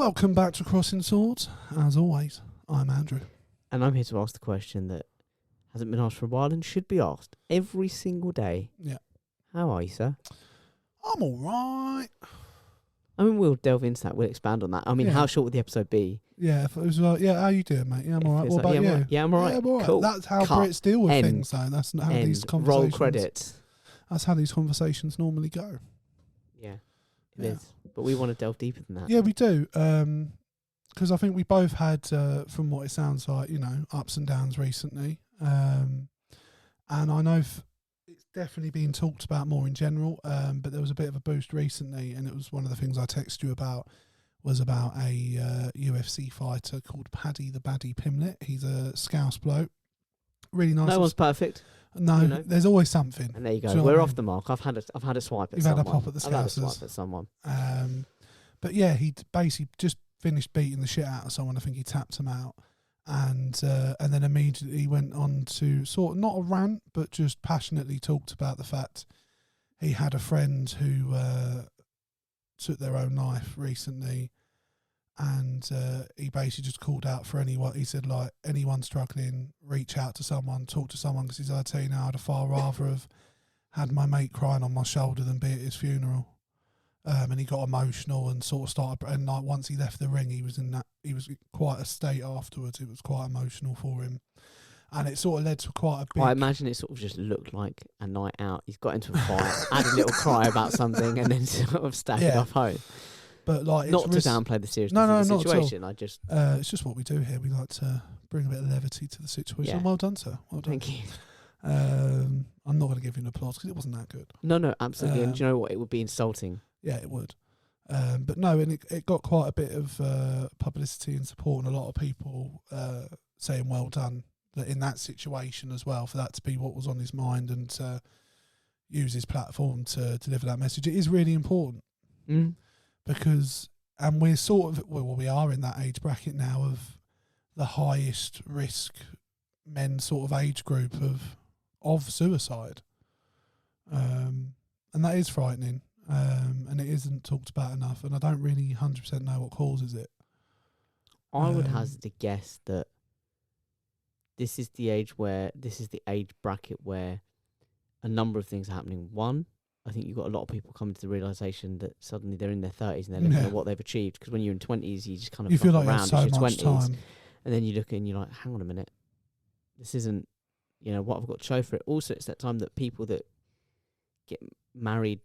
Welcome back to Crossing Swords. As always, I'm Andrew. And I'm here to ask the question that hasn't been asked for a while and should be asked every single day. Yeah. How are you, sir? I'm alright. I mean, we'll delve into that. We'll expand on that. I mean, Yeah. how short would the episode be? Yeah, if it was like, how you doing, mate? Yeah, I'm If alright. it's What like, about you? Yeah, I'm alright. Yeah, I'm alright. Cool. That's how Cut. Brits deal with End. things, though. That's not how these conversations... Roll credits. That's how these conversations normally go. Yeah, it is. But we want to delve deeper than that. Yeah, we do. Because I think we both had, from what it sounds like, ups and downs recently. And I know it's definitely being talked about more in general, but there was a bit of a boost recently, and it was one of the things I texted you about, was about a UFC fighter called Paddy The Baddy Pimblett. He's a Scouse bloke. Really nice. No one's perfect. No, there's always something. And there you go. Do We're what I off mean? the mark. I've had a swipe at You've someone. had a pop at the I've had a Scousers. swipe at someone. But yeah, he'd basically just finished beating the shit out of someone. I think he tapped him out. And then immediately went on to sort of, not a rant, but just passionately talked about the fact he had a friend who took their own life recently. And he basically just called out for anyone. He said, like, anyone struggling, reach out to someone, talk to someone. Because he said, I tell you now, I'd far rather have had my mate crying on my shoulder than be at his funeral. And he got emotional and sort of started. And like once he left the ring, he was in quite a state afterwards. It was quite emotional for him. And it sort of led to quite a big... I imagine it sort of just looked like a night out. He's got into a fight, had a little cry about something, and then sort of staggered off home. But like, not to downplay the seriousness of the situation. Not at all. It's just what we do here. We like to bring a bit of levity to the situation. Yeah. Well done, sir. Well done. Thank you. I'm not going to give you an applause because it wasn't that good. No, absolutely. And do you know what? It would be insulting. Yeah, it would. But no, and it got quite a bit of publicity and support, and a lot of people saying well done that in that situation as well, for that to be what was on his mind and to use his platform to deliver that message. It is really important. Because, and we're sort of, well, we are in that age bracket now of the highest risk men sort of age group of suicide. And that is frightening. And it isn't talked about enough. And I don't really 100% know what causes it. I would hazard a guess that this is the age bracket where a number of things are happening. One, I think you've got a lot of people coming to the realisation that suddenly they're in their 30s and they're looking at what they've achieved. Because when you're in 20s, you just kind of feel like around so as your much 20s. time. And then you look and you're like, hang on a minute. This isn't, what I've got to show for it. Also, it's that time that people that get married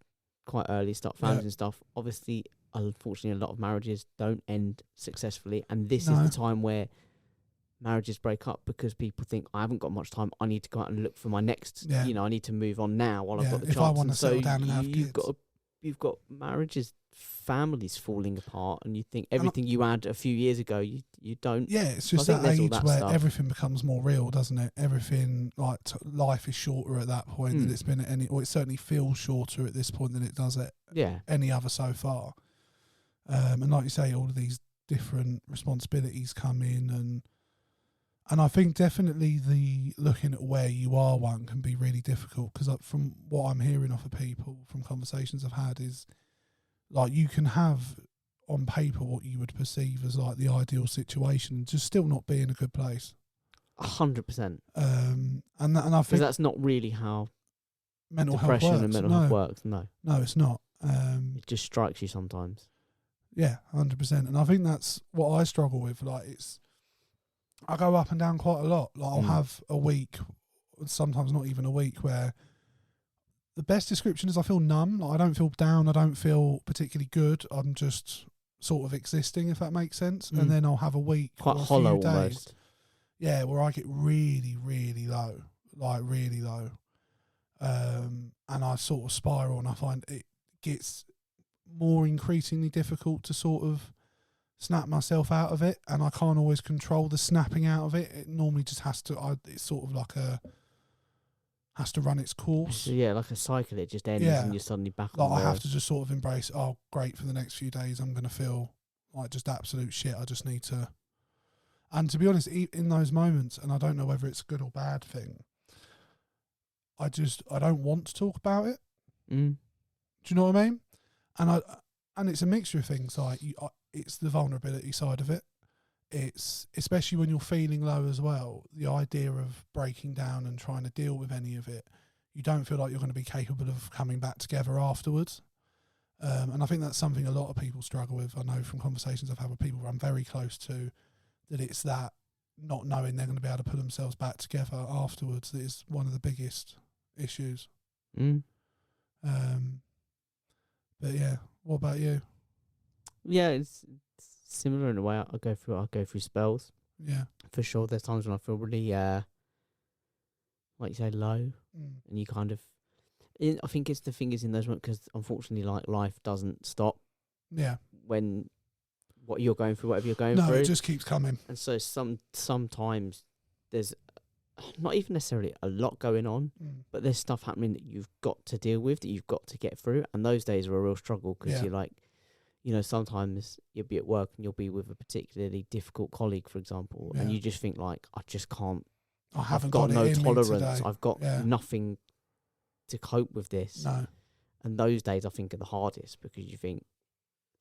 quite early, start families and stuff, obviously, unfortunately, a lot of marriages don't end successfully. And this is the time where marriages break up because people think, I haven't got much time, I need to go out and look for my next, I need to move on now while I've got the chance. If I want to settle down and have you've kids. You've got marriages, families falling apart, and you think everything you had a few years ago, you don't. Yeah, it's just that age where everything becomes more real, doesn't it? Everything, like, life is shorter at that point than it's been at any, or it certainly feels shorter at this point than it does at any other so far. And like you say, all of these different responsibilities come in, and I think definitely the looking at where you are one can be really difficult, because from what I'm hearing off of people, from conversations I've had, is like you can have on paper what you would perceive as like the ideal situation and just still not be in a good place. 100%. And I think that's not really how mental depression health works. And mental health works. No, it's not. It just strikes you sometimes. Yeah, 100%. And I think that's what I struggle with. Like, I go up and down quite a lot. Like, I'll have a week, sometimes not even a week, where the best description is I feel numb. Like, I don't feel down. I don't feel particularly good. I'm just sort of existing, if that makes sense. And then I'll have a week, quite or a hollow few days, almost. Yeah, where I get really, really low, like really low. And I sort of spiral, and I find it gets more increasingly difficult to sort of snap myself out of it, and I can't always control the snapping out of it. It normally just has to, it's sort of like has to run its course. Yeah, like a cycle, it just ends and you're suddenly back on I have to just sort of embrace, oh, great, for the next few days I'm going to feel like just absolute shit. I just need to, and to be honest, in those moments, and I don't know whether it's a good or bad thing, I don't want to talk about it. Do you know what I mean? And it's a mixture of things. Like, it's the vulnerability side of it. It's especially when you're feeling low as well, the idea of breaking down and trying to deal with any of it, you don't feel like you're going to be capable of coming back together afterwards. And I think that's something a lot of people struggle with. I know from conversations I've had with people I'm very close to, that it's that not knowing they're going to be able to put themselves back together afterwards that is one of the biggest issues. Mm. But yeah, what about you? Yeah, it's similar in a way. I go through spells. Yeah. For sure. There's times when I feel really, like you say, low, and you kind of. I think it's the thing is in those moments because unfortunately, like life doesn't stop. Yeah. When what you're going through, whatever you're going through, no, it just keeps coming. And so sometimes there's not even necessarily a lot going on, but there's stuff happening that you've got to deal with, that you've got to get through, and those days are a real struggle because you're like, you know, sometimes you'll be at work and you'll be with a particularly difficult colleague, for example, and you just think like, I just can't. I've got no tolerance. Today. I've got nothing to cope with this. No. And those days I think are the hardest because you think,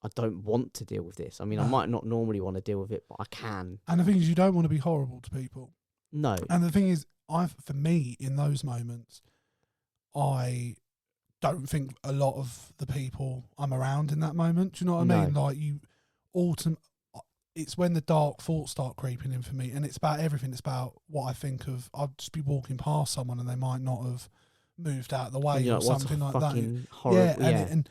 I don't want to deal with this. I mean, I might not normally want to deal with it, but I can. And the thing is, you don't want to be horrible to people. No. And the thing is, for me, in those moments, I don't think a lot of the people I'm around in that moment. Do you know what I mean? Like it's when the dark thoughts start creeping in for me, and it's about everything. It's about what I think of. I'll just be walking past someone and they might not have moved out of the way or something like that. Horrible,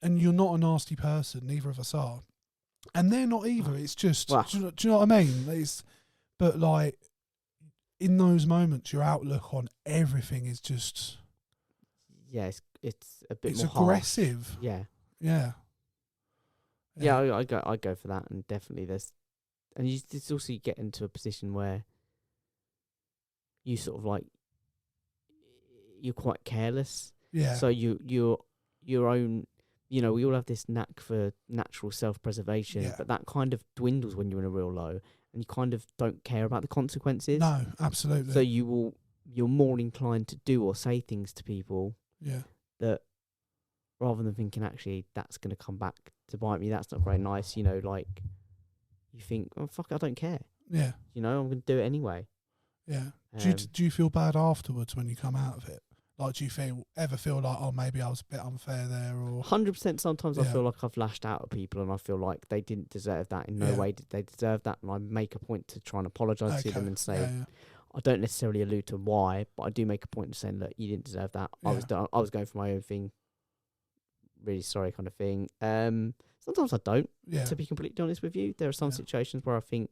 and you're not a nasty person. Neither of us are, and they're not either. It's just, do you know what I mean? But like in those moments, your outlook on everything is just it's a bit it's more aggressive. Harsh. Yeah. I go for that, and definitely and it's also you get into a position where you sort of like you're quite careless. Yeah. So your own. You know, we all have this knack for natural self-preservation, but that kind of dwindles when you're in a real low, and you kind of don't care about the consequences. No, absolutely. So you're more inclined to do or say things to people, that rather than thinking actually that's going to come back to bite me, that's not very nice. You know, like you think, oh fuck, I don't care. Yeah. You know, I'm going to do it anyway. Yeah. Do you feel bad afterwards when you come out of it? Like, do you ever feel like, oh, maybe I was a bit unfair there? Or 100%. Sometimes I feel like I've lashed out at people, and I feel like they didn't deserve that. In no way did they deserve that, and I make a point to try and apologise to them and say, I don't necessarily allude to why, but I do make a point of saying, look, you didn't deserve that. I was going for my own thing. Really sorry, kind of thing. Sometimes I don't. To be completely honest with you, there are some situations where I think,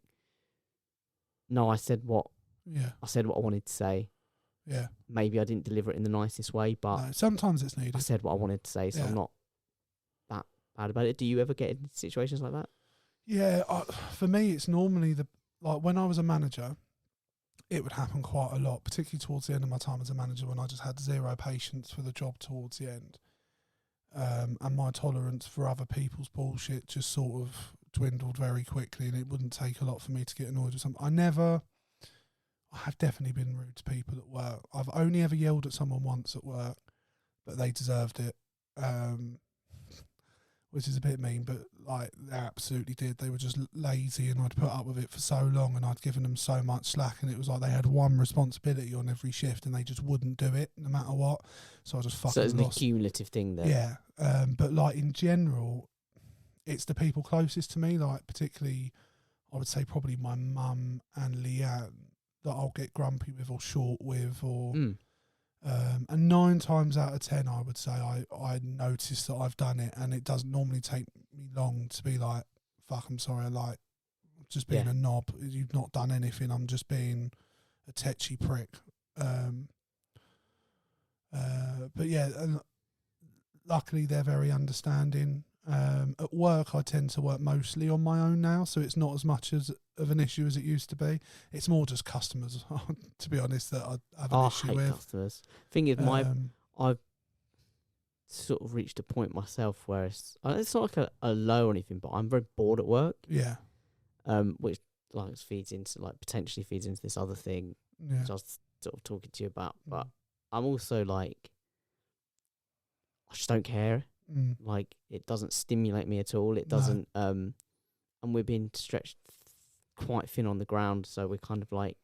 no, I said what I wanted to say. Yeah. Maybe I didn't deliver it in the nicest way, but no, sometimes it's needed. I said what I wanted to say, so I'm not that bad about it. Do you ever get in situations like that? Yeah, for me, it's normally when I was a manager, it would happen quite a lot, particularly towards the end of my time as a manager when I just had zero patience for the job towards the end. And my tolerance for other people's bullshit just sort of dwindled very quickly, and it wouldn't take a lot for me to get annoyed with something. I have definitely been rude to people at work. I've only ever yelled at someone once at work, but they deserved it, which is a bit mean, but like they absolutely did. They were just lazy, and I'd put up with it for so long, and I'd given them so much slack, and it was like they had one responsibility on every shift, and they just wouldn't do it no matter what. So I just fucking lost. So it's an accumulative thing there. Yeah, but like in general, it's the people closest to me, like particularly, I would say probably my mum and Leanne, that I'll get grumpy with or short with, or and 9 times out of 10 I would say I notice that I've done it, and it doesn't normally take me long to be like, fuck, I'm sorry, like just being a knob, you've not done anything, I'm just being a tetchy prick. But yeah, luckily they're very understanding. At work I tend to work mostly on my own now, so it's not as much of an issue as it used to be. It's more just customers, to be honest, that I have an issue with. Customers. Thing is, I've sort of reached a point myself where it's not like a low or anything, but I'm very bored at work. Yeah. Which potentially feeds into this other thing, which I was sort of talking to you about. But I'm also like, I just don't care. Like, it doesn't stimulate me at all. It doesn't and we're being stretched quite thin on the ground, so we're kind of like,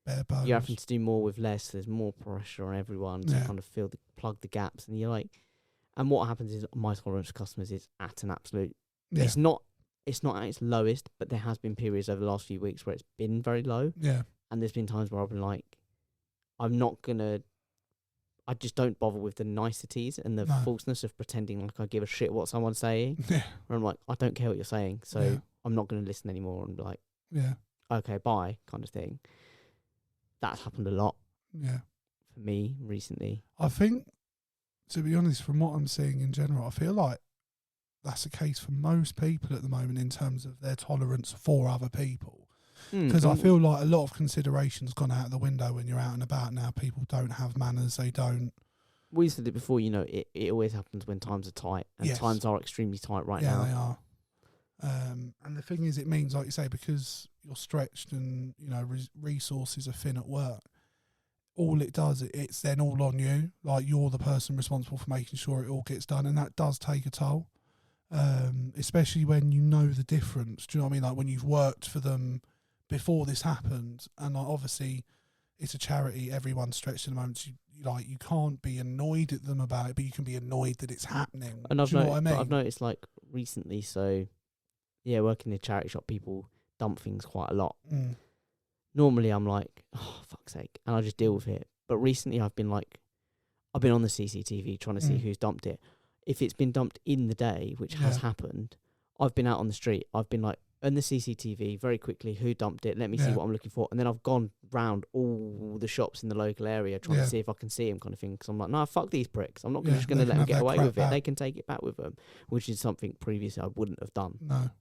bare bones. you're having to do more with less. There's more pressure on everyone to kind of plug the gaps, and you're like, and what happens is my tolerance for customers is at an absolute. Yeah. It's not at its lowest, but there has been periods over the last few weeks where it's been very low. Yeah. And there's been times where I've been like, I just don't bother with the niceties and the falseness of pretending like I give a shit what someone's saying. Yeah. Where I'm like, I don't care what you're saying, so I'm not going to listen anymore, and be like, okay, bye, kind of thing. That's happened a lot. Yeah. For me recently. I think, to be honest, from what I'm seeing in general, I feel like that's the case for most people at the moment in terms of their tolerance for other people. Because I feel like a lot of consideration's gone out the window when you're out and about now. People don't have manners. They don't. We said it before, it always happens when times are tight. And times are extremely tight now. Yeah, they are. And the thing is, it means, like you say, because you're stretched and, resources are thin at work, all it does, it's then all on you. Like, you're the person responsible for making sure it all gets done. And that does take a toll. Especially when you know the difference. Do you know what I mean? Like, when you've worked for them before this happened, and like, obviously it's a charity, everyone's stretched at the moment, so you can't be annoyed at them about it, but you can be annoyed that it's happening. And Do you know what I mean? I've noticed, like, recently, so working in a charity shop, people dump things quite a lot. Normally I'm like, oh, fuck's sake, and I just deal with it. But recently I've been on the CCTV trying to see who's dumped it. If it's been dumped in the day, which has happened, I've been out on the street, I've been like, on the CCTV, very quickly, who dumped it, let me see what I'm looking for. And then I've gone round all the shops in the local area trying to see if I can see them, kind of thing. Because I'm like, no, fuck these pricks. I'm not just going to let them get away with it. They can take it back with them, which is something previously I wouldn't have done. No.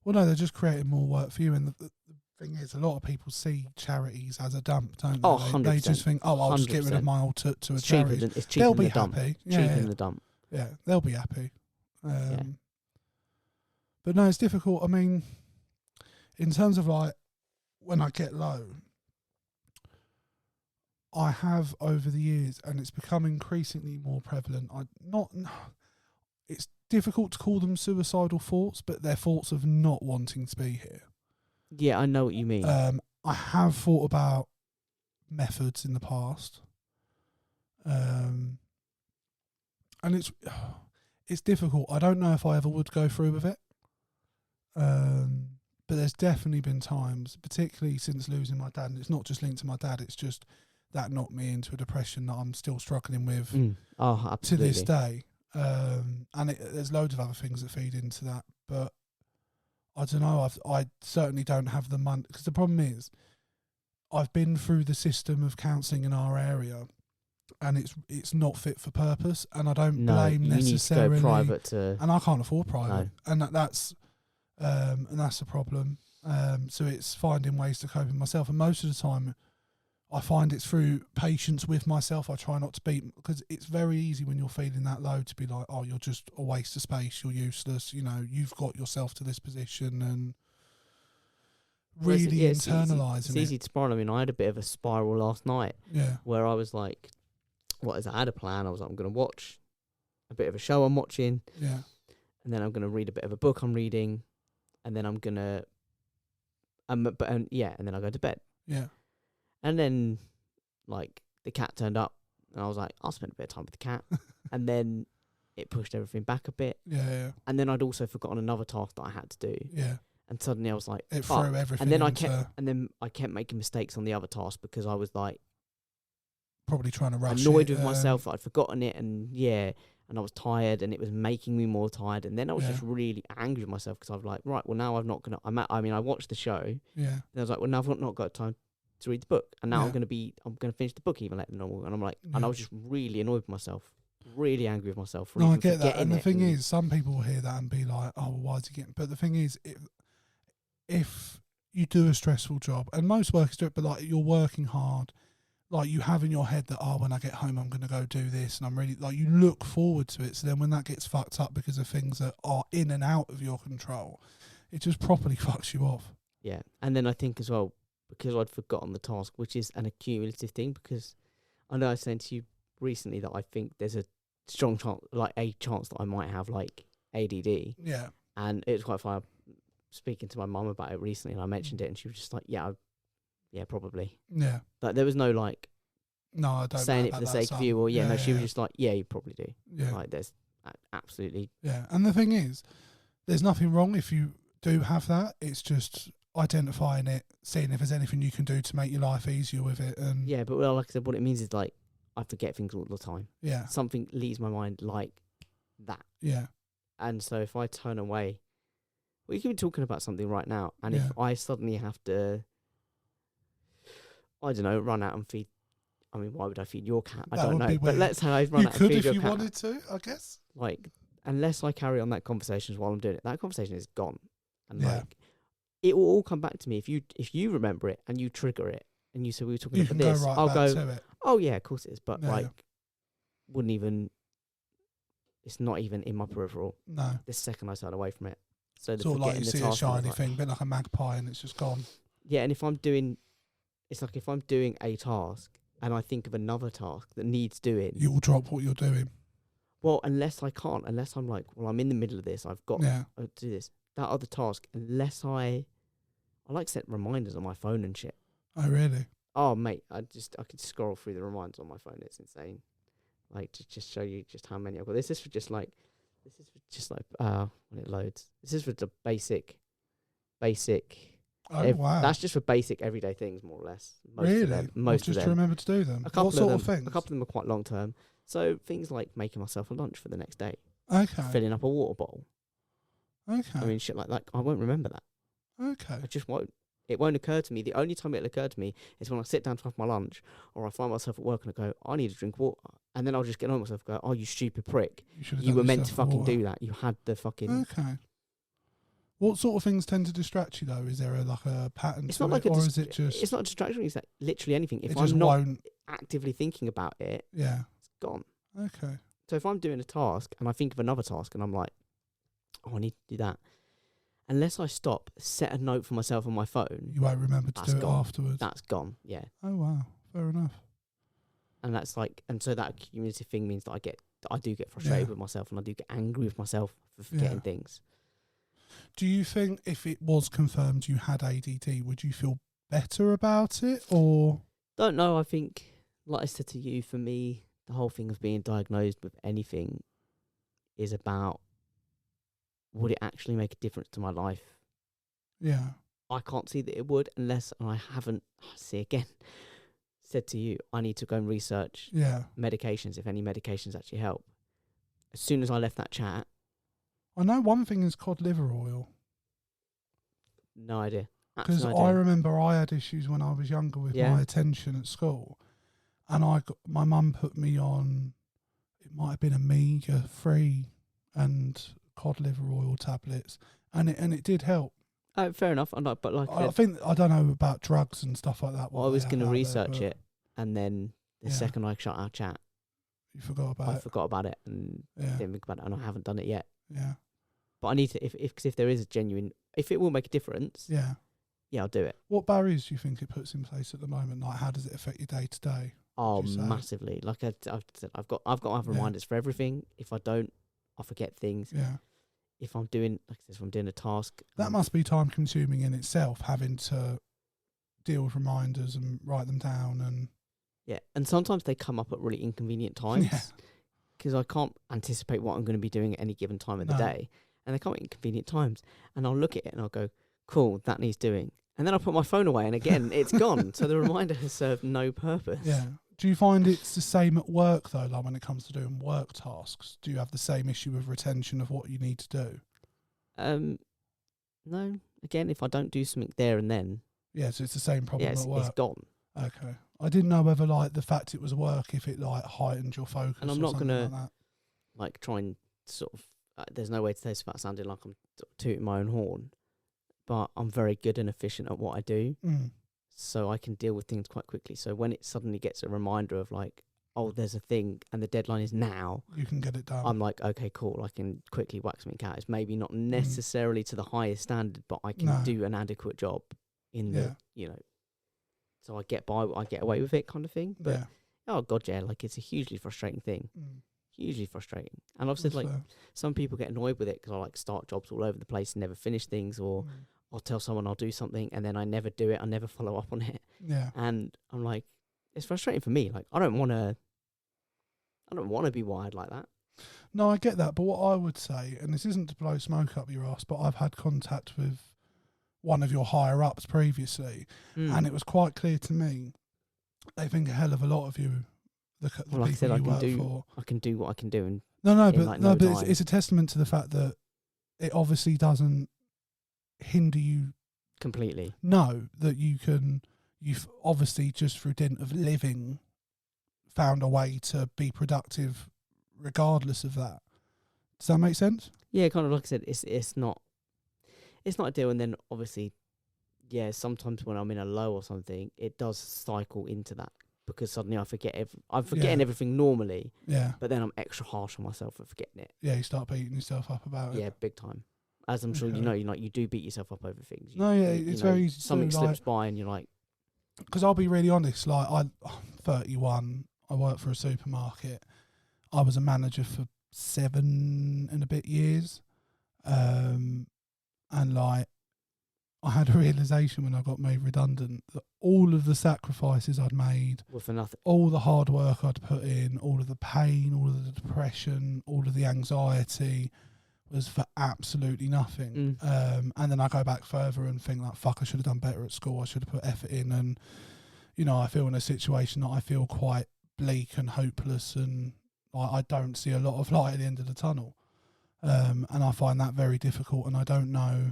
Well, no, they're just creating more work for you. And the thing is, a lot of people see charities as a dump, don't they? Oh, 100%. They just think, I'll just get rid of my old to a charity. It's cheaper they'll than be the dump. happy. Cheaper than the dump. Yeah, they'll be happy. But no, it's difficult. I mean, in terms of like when I get low, I have over the years, and it's become increasingly more prevalent. It's difficult to call them suicidal thoughts, but they're thoughts of not wanting to be here. Yeah, I know what you mean. I have thought about methods in the past, and it's difficult. I don't know if I ever would go through with it. But there's definitely been times, particularly since losing my dad, and it's not just linked to my dad, it's just that knocked me into a depression that I'm still struggling with to this day. And there's loads of other things that feed into that, but I don't know, I certainly don't have the money, because the problem is, I've been through the system of counselling in our area, and it's not fit for purpose, and I don't blame necessarily. Need to go private and I can't afford private, and that's a problem. So it's finding ways to cope with myself, and most of the time I find it's through patience with myself. I try not to beat, because it's very easy when you're feeling that low to be like, oh, you're just a waste of space, you're useless, you've got yourself to this position, and really internalising it. It's easy to spiral. I mean, I had a bit of a spiral last night where I was like, I had a plan. I was like, I'm going to watch a bit of a show I'm watching, and then I'm going to read a bit of a book I'm reading, and then I'm going to and then I go to bed. Yeah. And then, like, the cat turned up, and I was like, I'll spend a bit of time with the cat. And then it pushed everything back a bit. Yeah. And then I'd also forgotten another task that I had to do. Yeah. And suddenly I was like, it threw everything. And then I kept making mistakes on the other task, because I was like, probably trying to rush annoyed with myself that I'd forgotten it, and I was tired, and it was making me more tired. And then I was just really angry with myself, because I was like, right, well, now I've not gonna. I watched the show. Yeah. And I was like, well, now I've not got time to read the book, and now I'm gonna finish the book even later than normal. And I'm like, and I was just really annoyed with myself, really angry with myself. No, I get that. And the thing is, some people will hear that and be like, oh, well, why is he getting? But the thing is, if you do a stressful job, and most workers do it, but like, you're working hard. Like, you have in your head that, when I get home, I'm going to go do this, and I'm really, like, you look forward to it. So then when that gets fucked up because of things that are in and out of your control, it just properly fucks you off. Yeah. And then I think as well, because I'd forgotten the task, which is an accumulative thing, because I know I was saying to you recently that I think there's a strong chance, that I might have, like, ADD. Yeah. And it was quite funny. speaking to my mum about it recently, and I mentioned it, and she was just like, "Yeah, yeah, probably." Yeah. Like there was no like No, I don't saying know it for about the that, sake of son. you, or no, she was yeah. just like, "Yeah, you probably do." Yeah. Like there's absolutely Yeah. And the thing is, there's nothing wrong if you do have that. It's just identifying it, seeing if there's anything you can do to make your life easier with it. And yeah, but well, like I said, what it means is like I forget things all the time. yeah. Something leaves my mind like that, Yeah. and so if I turn away, we could be talking about something right now, and Yeah. if I suddenly have to, I don't know, run out and feed. I mean, why would I feed your cat? I That don't would know. be But weird. let's say I run You out and could feed if your you cat. wanted to, I guess. Like, unless I carry on that conversation while I'm doing it, that conversation is gone. And Yeah. like, it will all come back to me if you remember it and you trigger it and you say we were talking You about can this. go right I'll back go, to it. oh yeah, of course it is. But Yeah. like, wouldn't even. It's not even in my peripheral. No. The second I turn away from it. So the Sort of like forgetting you the see a task thing is shiny like, thing, a bit like a magpie, and it's just gone. yeah, and if I'm doing, it's like if I'm doing a task and I think of another task that needs doing. You will drop what you're doing. Well, unless I'm like, well, I'm in the middle of this, I've got Yeah. to do this. That other task, unless I like set reminders on my phone and shit. Oh, really? Oh, mate, I could scroll through the reminders on my phone. It's insane. Like, to just show you just how many I've got. This is for just like when it loads. This is for the basic. Oh, wow. That's just for basic everyday things, more or less. Most really? of them. Most just of to them. remember to do them. A couple What sort of of them, things? A couple of them are quite long term. So things like making myself a lunch for the next day, Okay. filling up a water bottle. Okay. I mean, shit like that. I won't remember that. Okay. I just won't. It won't occur to me. The only time it'll occur to me is when I sit down to have my lunch, or I find myself at work and I go, I need to drink water. And then I'll just get on with myself and go, oh, you stupid prick. You were meant to fucking do that. You had the fucking... Okay. What sort of things tend to distract you, though? Is there a pattern It's to not like it, or is it just... It's not a distraction. It's like literally anything. If it I'm just not won't... actively thinking about it, Yeah. it's gone. Okay. So if I'm doing a task and I think of another task and I'm like, oh, I need to do that. Unless I stop, set a note for myself on my phone, You won't remember to do it afterwards. that's gone. Yeah. Oh, wow. Fair enough. And that's like, and so that cumulative thing means that I do get frustrated with myself, and I do get angry with myself for forgetting things. Do you think if it was confirmed you had ADD, would you feel better about it, or? Don't know. I think, like I said to you, for me, the whole thing of being diagnosed with anything is about, would it actually make a difference to my life? Yeah. I can't see that it would unless I haven't, said to you, I need to go and research medications, if any medications actually help. As soon as I left that chat... I know one thing is cod liver oil. No idea. Because I remember I had issues when I was younger with my attention at school. And my mum put me on, it might have been omega-3 and cod liver oil tablets. And it did help. Fair enough. But like I think, I don't know about drugs and stuff like that. Well, I was going to research it, and then the second I shut our chat, you forgot about I forgot about it and didn't think about it, and I haven't done it yet. Yeah. But I need to, if there is a genuine, if it will make a difference, I'll do it. What barriers do you think it puts in place at the moment? Like, how does it affect your day to day? Oh, massively. Like I've said, I've got to have reminders for everything. If I don't, I forget things. Yeah. If I'm doing, like I said, if I'm doing a task, that must be time consuming in itself, having to deal with reminders and write them down. And and sometimes they come up at really inconvenient times because I can't anticipate what I'm going to be doing at any given time of the day, and they come at inconvenient times. And I'll look at it and I'll go, "Cool, that needs doing." And then I'll put my phone away, and again, it's gone. So the reminder has served no purpose. Yeah. Do you find it's the same at work, though, like when it comes to doing work tasks? Do you have the same issue with retention of what you need to do? No. Again, if I don't do something there and then... Yeah, so it's the same problem at work. It's gone. Okay. I didn't know whether, like, the fact it was work, if it, like, heightened your focus. And I'm not going to, like, try and sort of... there's no way to say this without sounding like I'm tooting my own horn. But I'm very good and efficient at what I do. So I can deal with things quite quickly. So when it suddenly gets a reminder of like, oh, there's a thing and the deadline is now, you can get it done. I'm like, okay, cool. I can quickly whack something out. It's maybe not necessarily to the highest standard, but I can do an adequate job in the, so I get away with it kind of thing. But oh God, like it's a hugely frustrating thing. hugely frustrating. And obviously, That's like, fair. some people get annoyed with it because I like start jobs all over the place and never finish things, or Mm. I'll tell someone I'll do something and then I never do it. I never follow up on it. Yeah. And I'm like, it's frustrating for me. Like, I don't want to be wired like that. No, I get that, but what I would say, and this isn't to blow smoke up your ass, but I've had contact with one of your higher ups previously, and it was quite clear to me they think a hell of a lot of you. The Well, like I said, people I you can work do for. I can do what I can do, and No, in, but like, no but time. it's a testament to the fact that it obviously doesn't hinder you. completely. No, that you've obviously just through dint of living found a way to be productive regardless of that. Does that make sense? Yeah, kind of like I said, it's not ideal. And then obviously, yeah, sometimes when I'm in a low or something, it does cycle into that because suddenly I forget I'm forgetting everything normally, Yeah. but then I'm extra harsh on myself for forgetting it. Yeah, you start beating yourself up about it. Yeah, big time. As I'm sure Okay. you know, you do beat yourself up over things. No, yeah, it's very easy to something do, slips like, by and you're like, because I'll be really honest, like I'm 31, I work for a supermarket. I was a manager for 7 and a bit years. And like I had a realization when I got made redundant that all of the sacrifices I'd made, well, for nothing. all the hard work I'd put in, all of the pain, all of the depression, all of the anxiety was for absolutely nothing. And then I go back further and think like, fuck, I should have done better at school. I should have put effort in. And, you know, I feel in a situation that I feel quite bleak and hopeless, and I don't see a lot of light at the end of the tunnel. And I find that very difficult, and I don't know.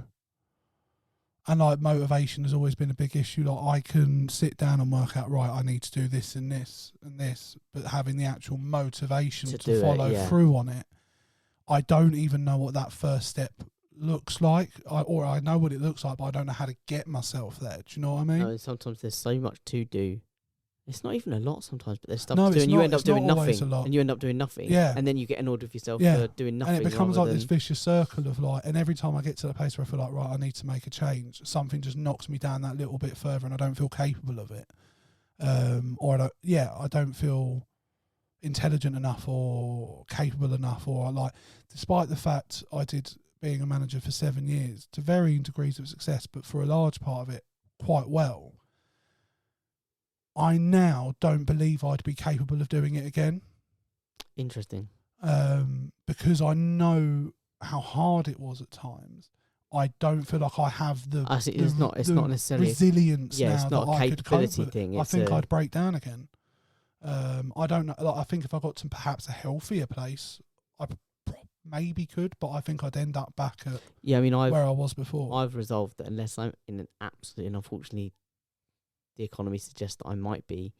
And like motivation has always been a big issue. Like I can sit down and work out, right, I need to do this and this and this, but having the actual motivation to follow through on it, I don't even know what that first step looks like. I know what it looks like, but I don't know how to get myself there. Do you know what I mean? No, sometimes there's so much to do. It's not even a lot sometimes, but there's stuff No, to do, it's and you not- end up it's not doing always nothing. a lot. And you end up doing nothing. Yeah. And then you get annoyed with yourself Yeah. for doing nothing. And it becomes rather like this than- vicious circle of like, and every time I get to the place where I feel like, right, I need to make a change, something just knocks me down that little bit further, and I don't feel capable of it. Or I don't feel intelligent enough or capable enough, or like, despite the fact I did being a manager for 7 years to varying degrees of success, but for a large part of it quite well, I now don't believe I'd be capable of doing it again. Interesting. Because I know how hard it was at times. I don't feel like I have the It's not necessarily resilience yeah, now it's not that a I could cope capability with. thing. I It's think a- I'd break down again. I don't know. Like, I think if I got to perhaps a healthier place, I maybe could, but I think I'd end up back at Yeah, I mean, where I was before. I've resolved that unless I'm in an absolute, and unfortunately, the economy suggests that I might be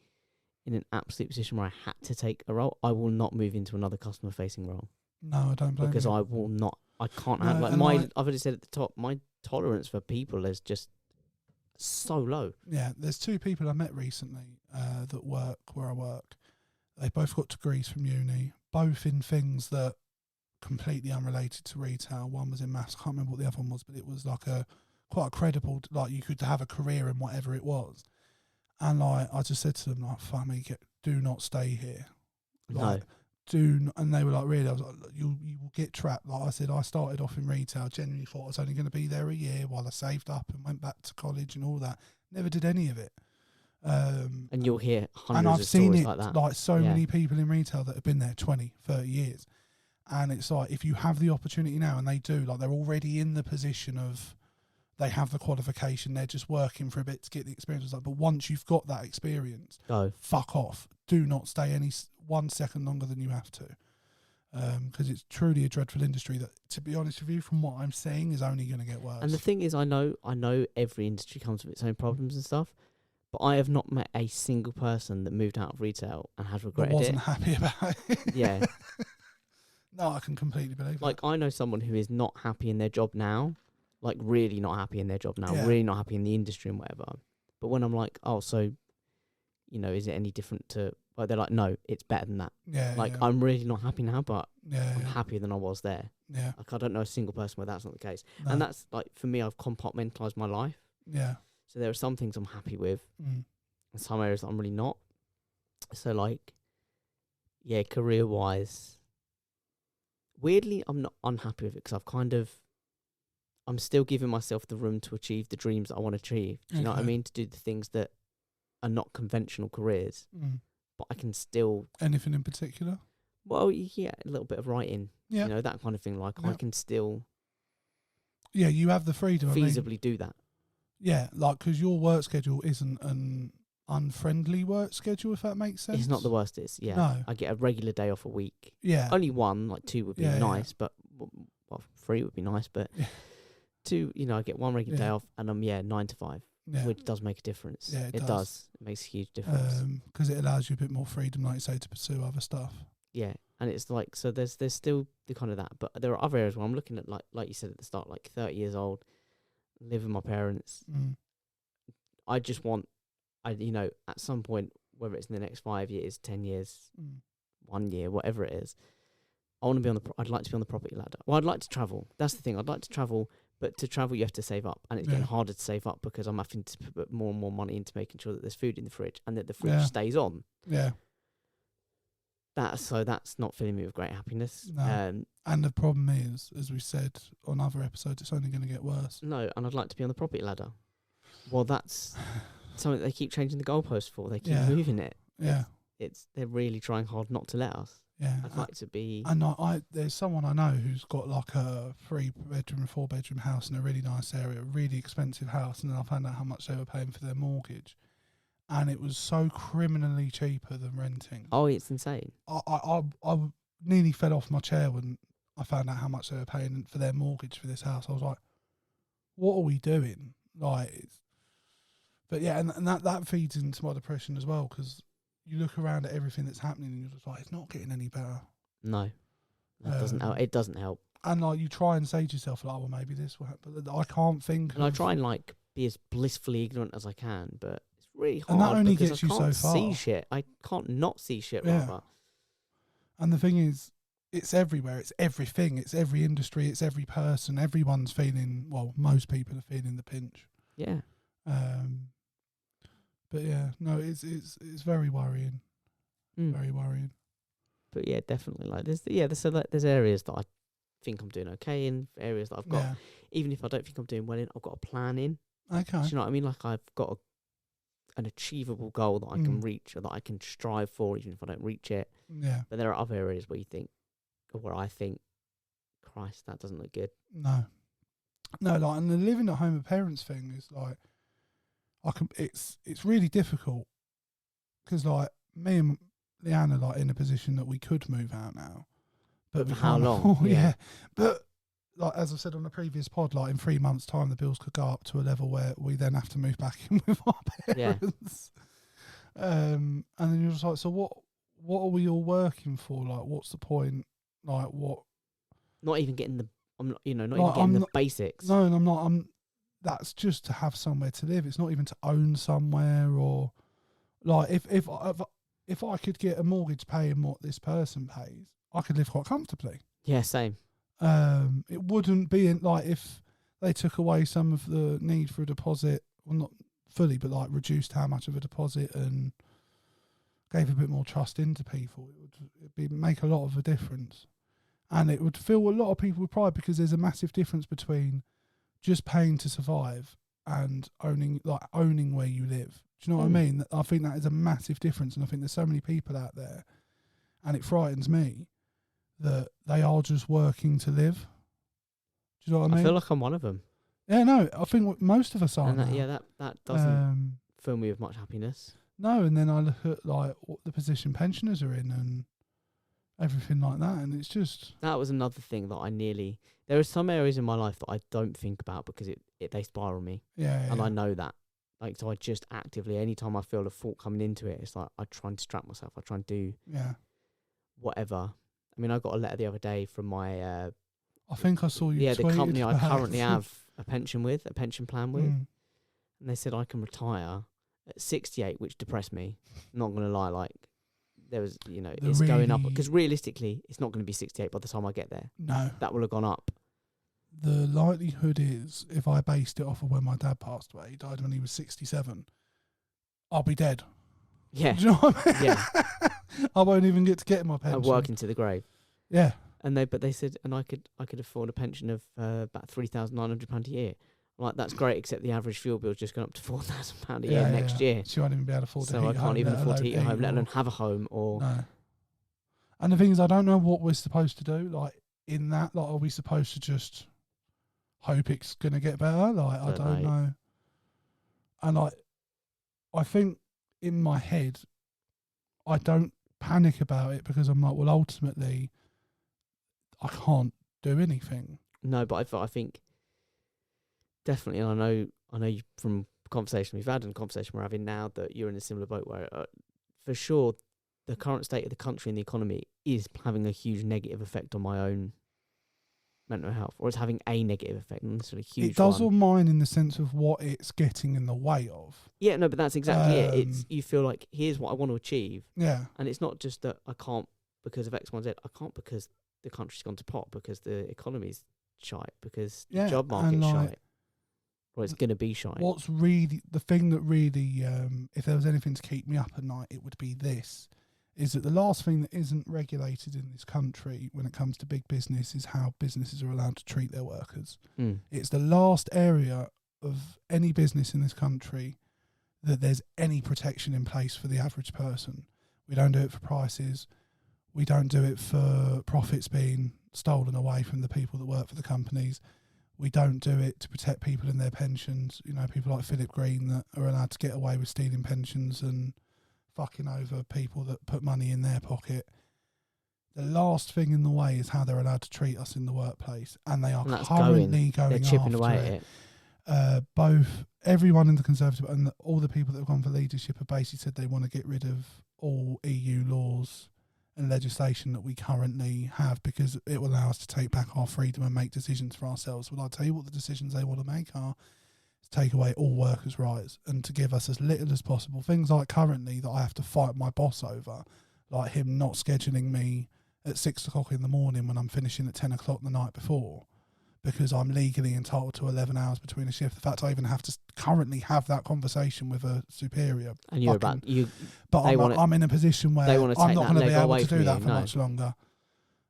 in an absolute position where I had to take a role, I will not move into another customer-facing role No, I don't blame because you. I will not. I can't No, have like and my. like- I've already said at the top, my tolerance for people is just so low. Yeah, there's 2 people I met recently that work where I work. They both got degrees from uni, both in things that completely unrelated to retail. One was in maths, I can't remember what the other one was, but it was like quite a credible, like you could have a career in whatever it was. And like I just said to them, like, fuck me, do not stay here. Like, and they were like, really? I was like, you will get trapped. Like I said, I started off in retail, genuinely thought I was only going to be there a year while I saved up and went back to college and all that. Never did any of it. And you'll hear hundreds and I've of seen stories it like that. like so Yeah. many people in retail that have been there 20, 30 years. And it's like, if you have the opportunity now, and they do, like they're already in the position of, they have the qualification, they're just working for a bit to get the experience. Like, but once you've got that experience, Go. fuck off. Do not stay 1 second longer than you have to. Because it's truly a dreadful industry that, to be honest with you, from what I'm saying, is only going to get worse. And the thing is, I know every industry comes with its own problems and stuff, but I have not met a single person that moved out of retail and has that regretted wasn't it. happy about it. Yeah. No, I can completely believe Like, that. I know someone who is not happy in their job now, like really not happy in their job now, Yeah. really not happy in the industry and whatever. But when I'm like, oh, so, you know, is it any different to, like, they're like, no, it's better than that. Yeah. Like, yeah. I'm really not happy now, but Yeah. I'm happier than I was there. Yeah. Like, I don't know a single person where that's not the case. No. And that's, like, for me, I've compartmentalised my life. Yeah. So there are some things I'm happy with Mm. and some areas that I'm really not. So, like, yeah, career-wise, weirdly, I'm not unhappy with it because I'm still giving myself the room to achieve the dreams that I want to achieve. Do you know what I Okay. mean? To do the things that are not conventional careers, but I can still. Anything in particular? Well, yeah, a little bit of writing, Yeah. you know, that kind of thing. Like, Yeah. I can still Yeah, you have the freedom. feasibly do that. Yeah, like, because your work schedule isn't an unfriendly work schedule, if that makes sense. It's not the worst. It's, yeah. No. I get a regular day off a week. Yeah. Only one, like 2 would be Yeah, yeah. nice, but, well, 3 would be nice, but Yeah. 2, you know, I get one regular day Yeah. off and I'm, 9 to 5, Yeah. which does make a difference. Yeah, it It does. It makes a huge difference. Because it allows you a bit more freedom, like you say, to pursue other stuff. Yeah. And it's like, so there's still the kind of that, but there are other areas where I'm looking at, like you said at the start, like 30 years old, live with my parents. I just want, at some point, whether it's in the next 5 years, 10 years, 1 year, whatever it is, I want to be on I'd like to be on the property ladder. Well, I'd like to travel. That's the thing. I'd like to travel, but to travel, you have to save up, and it's getting harder to save up because I'm having to put more and more money into making sure that there's food in the fridge and that the fridge stays on. Yeah. So that's not filling me with great happiness. No. And the problem is, as we said on other episodes, it's only going to get worse. No, and I'd like to be on the property ladder. Well, that's something they keep changing the goalpost for. They keep moving it. Yeah. They're really trying hard not to let us. Yeah. I'd like to be. And there's someone I know who's got like a 3-bedroom, 4-bedroom house in a really nice area, a really expensive house, and then I found out how much they were paying for their mortgage, and it was so criminally cheaper than renting. Oh, it's insane. I nearly fell off my chair when I found out how much they were paying for their mortgage for this house. I was like, what are we doing? But yeah, and that feeds into my depression as well, because you look around at everything that's happening and you're just like, it's not getting any better. No, that doesn't help. It doesn't help. And like, you try and say to yourself, like, well, maybe this will happen, but I can't think. And I try and like be as blissfully ignorant as I can, but it's really hard. And that only because gets I you so can't far. see shit. I can't not see shit. Yeah. Rather. And the thing is, it's everywhere. It's everything. It's every industry. It's every person. Everyone's feeling. Well, most people are feeling the pinch. Yeah. But yeah, no, it's very worrying. Very worrying. But yeah, definitely. Like there's areas that I think I'm doing okay in, areas that I've got, even if I don't think I'm doing well in, I've got a plan in. Okay. Do you know what I mean? Like, I've got an achievable goal that I can reach, or that I can strive for, even if I don't reach it. Yeah. But there are other areas where you think, or where I think, Christ, that doesn't look good. No, like, and the living at home with parents thing is like, it's really difficult, because like me and Leanne are like in a position that we could move out now, but we how can't long? afford- Yeah. But like, as I said on the previous pod, like in 3 months' time, the bills could go up to a level where we then have to move back in with our parents. And then you're just like, so what are we all working for? Like, what's the point? Like, what? Not even getting the, not Like, even getting the basics. No, and I'm not. That's just to have somewhere to live. It's not even to own somewhere, or like if I could get a mortgage paying what this person pays, I could live quite comfortably. Yeah, same. It wouldn't be like if they took away some of the need for a deposit, well, not fully, but like reduced how much of a deposit and gave a bit more trust into people. It'd make a lot of a difference, and it would fill a lot of people with pride, because there's a massive difference between just paying to survive and owning where you live. Do you know what I mean? I think that is a massive difference, and I think there's so many people out there, and it frightens me that they are just working to live. Do you know what I mean? I feel like I'm one of them. Yeah, no, I think most of us are. And now. that doesn't fill me with much happiness. No, and then I look at like what the position pensioners are in and everything like that, and it's just... That was another thing that there are some areas in my life that I don't think about because they spiral me. Yeah. And I know that. Like, so I just actively, anytime I feel a thought coming into it, it's like I try and distract myself. I try and do whatever. I mean, I got a letter the other day from my... I think I saw you the company I about. currently have a pension plan with. And they said I can retire at 68, which depressed me. Not going to lie, like, there was, it's going up. Because realistically, it's not going to be 68 by the time I get there. No. That will have gone up. The likelihood is, if I based it off of when my dad passed away, he died when he was 67, I'll be dead. Yeah. Do you know what I mean? Yeah. I won't even get to get my pension. I work into the grave. Yeah. But they said, and I could afford a pension of about £3,900 a year. I'm like, that's great, except the average fuel bill is just going up to £4,000 a year next year. So you won't even be able to afford to So heat I can't even afford to heat a home, let alone or- have a home or. No. And the thing is, I don't know what we're supposed to do. Like in that, like, are we supposed to just hope it's gonna get better? Like I don't know. And I think in my head, I don't panic about it because I'm like, well, ultimately, I can't do anything. No, but I think definitely, and I know you from conversation we've had and conversation we're having now that you're in a similar boat where, for sure, the current state of the country and the economy is having a huge negative effect on my own mental health, or it's having a negative effect, not necessarily a huge. It does one. on mine in the sense of what it's getting in the way of. Yeah, no, but that's exactly it. It's you feel like here's what I want to achieve. Yeah. And it's not just that I can't because of X, Y, Z. I can't because the country's gone to pot, because the economy's shite, because the job market's shite. Or it's going to be shite. What's really, the thing that really, if there was anything to keep me up at night, it would be this, is that the last thing that isn't regulated in this country when it comes to big business is how businesses are allowed to treat their workers. It's the last area of any business in this country that there's any protection in place for the average person. We don't do it for prices. We don't do it for profits being stolen away from the people that work for the companies. We don't do it to protect people in their pensions. You know, people like Philip Green that are allowed to get away with stealing pensions and fucking over people that put money in their pocket. The last thing in the way is how they're allowed to treat us in the workplace, and they are currently going they're chipping after away it. at it. Both everyone in the Conservative and all the people that have gone for leadership have basically said they want to get rid of all EU laws and legislation that we currently have because it will allow us to take back our freedom and make decisions for ourselves. Well, I'll tell you what the decisions they want to make are to take away all workers' rights and to give us as little as possible. Things like currently that I have to fight my boss over, like him not scheduling me at 6 o'clock in the morning when I'm finishing at 10 o'clock the night before, because I'm legally entitled to 11 hours between a shift. The fact I even have to currently have that conversation with a superior. And you're about you. But I'm in a position where I'm not going to be able to do that for much longer.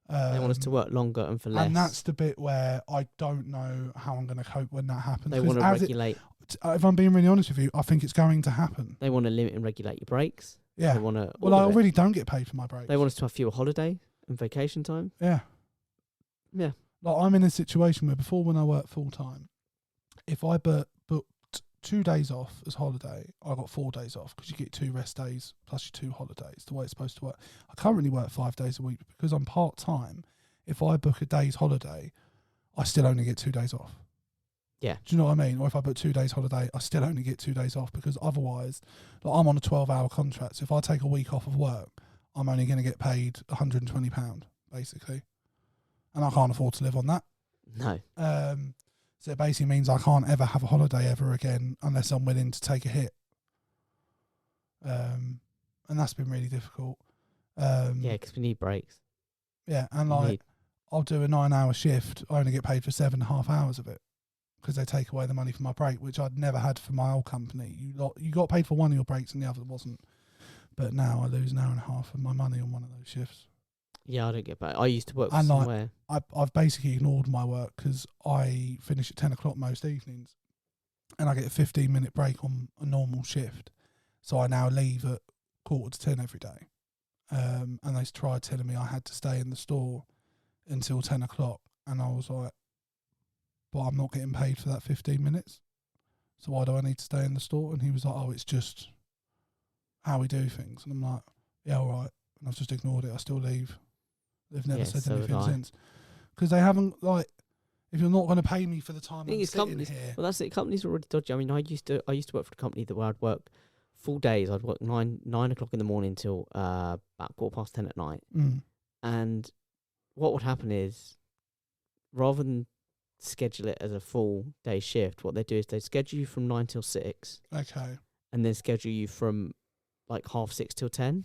They want us to work longer and for less. And that's the bit where I don't know how I'm going to cope when that happens. They want to regulate. If I'm being really honest with you, I think it's going to happen. They want to limit and regulate your breaks. Yeah. They want to. Well, I already don't get paid for my breaks. They want us to have fewer holiday and vacation time. Yeah. Yeah. Like I'm in a situation where before, when I worked full time, if I booked 2 days off as holiday, I got 4 days off because you get 2 rest days plus your 2 holidays, the way it's supposed to work. I currently work 5 days a week because I'm part time. If I book a day's holiday, I still only get 2 days off. Yeah. Do you know what I mean? Or if I book 2 days holiday, I still only get 2 days off because otherwise, like I'm on a 12-hour contract. So if I take a week off of work, I'm only going to get paid £120 basically. And I can't afford to live on that. No. So it basically means I can't ever have a holiday ever again unless I'm willing to take a hit. And that's been really difficult. Yeah, because we need breaks. Yeah, and like I'll do a 9-hour shift. I only get paid for 7.5 hours of it because they take away the money for my break, which I'd never had for my old company. You got paid for one of your breaks and the other wasn't. But now I lose an hour and a half of my money on one of those shifts. Yeah, I don't get back. I used to work for somewhere. I've basically ignored my work because I finish at 10 o'clock most evenings and I get a 15-minute break on a normal shift. So I now leave at 9:45 every day. And they tried telling me I had to stay in the store until 10 o'clock. And I was like, but I'm not getting paid for that 15 minutes. So why do I need to stay in the store? And he was like, oh, it's just how we do things. And I'm like, yeah, all right. And I've just ignored it. I still leave. They've never said anything since. Because they haven't, like, if you're not going to pay me for the time I'm sitting here. Well, that's it. Companies are already dodgy. I mean, I used to work for a company where I'd work full days. I'd work 9 o'clock in the morning till about 10:15 at night. And what would happen is, rather than schedule it as a full day shift, what they do is they schedule you from 9 till 6. Okay. And then schedule you from like 6:30 till 10.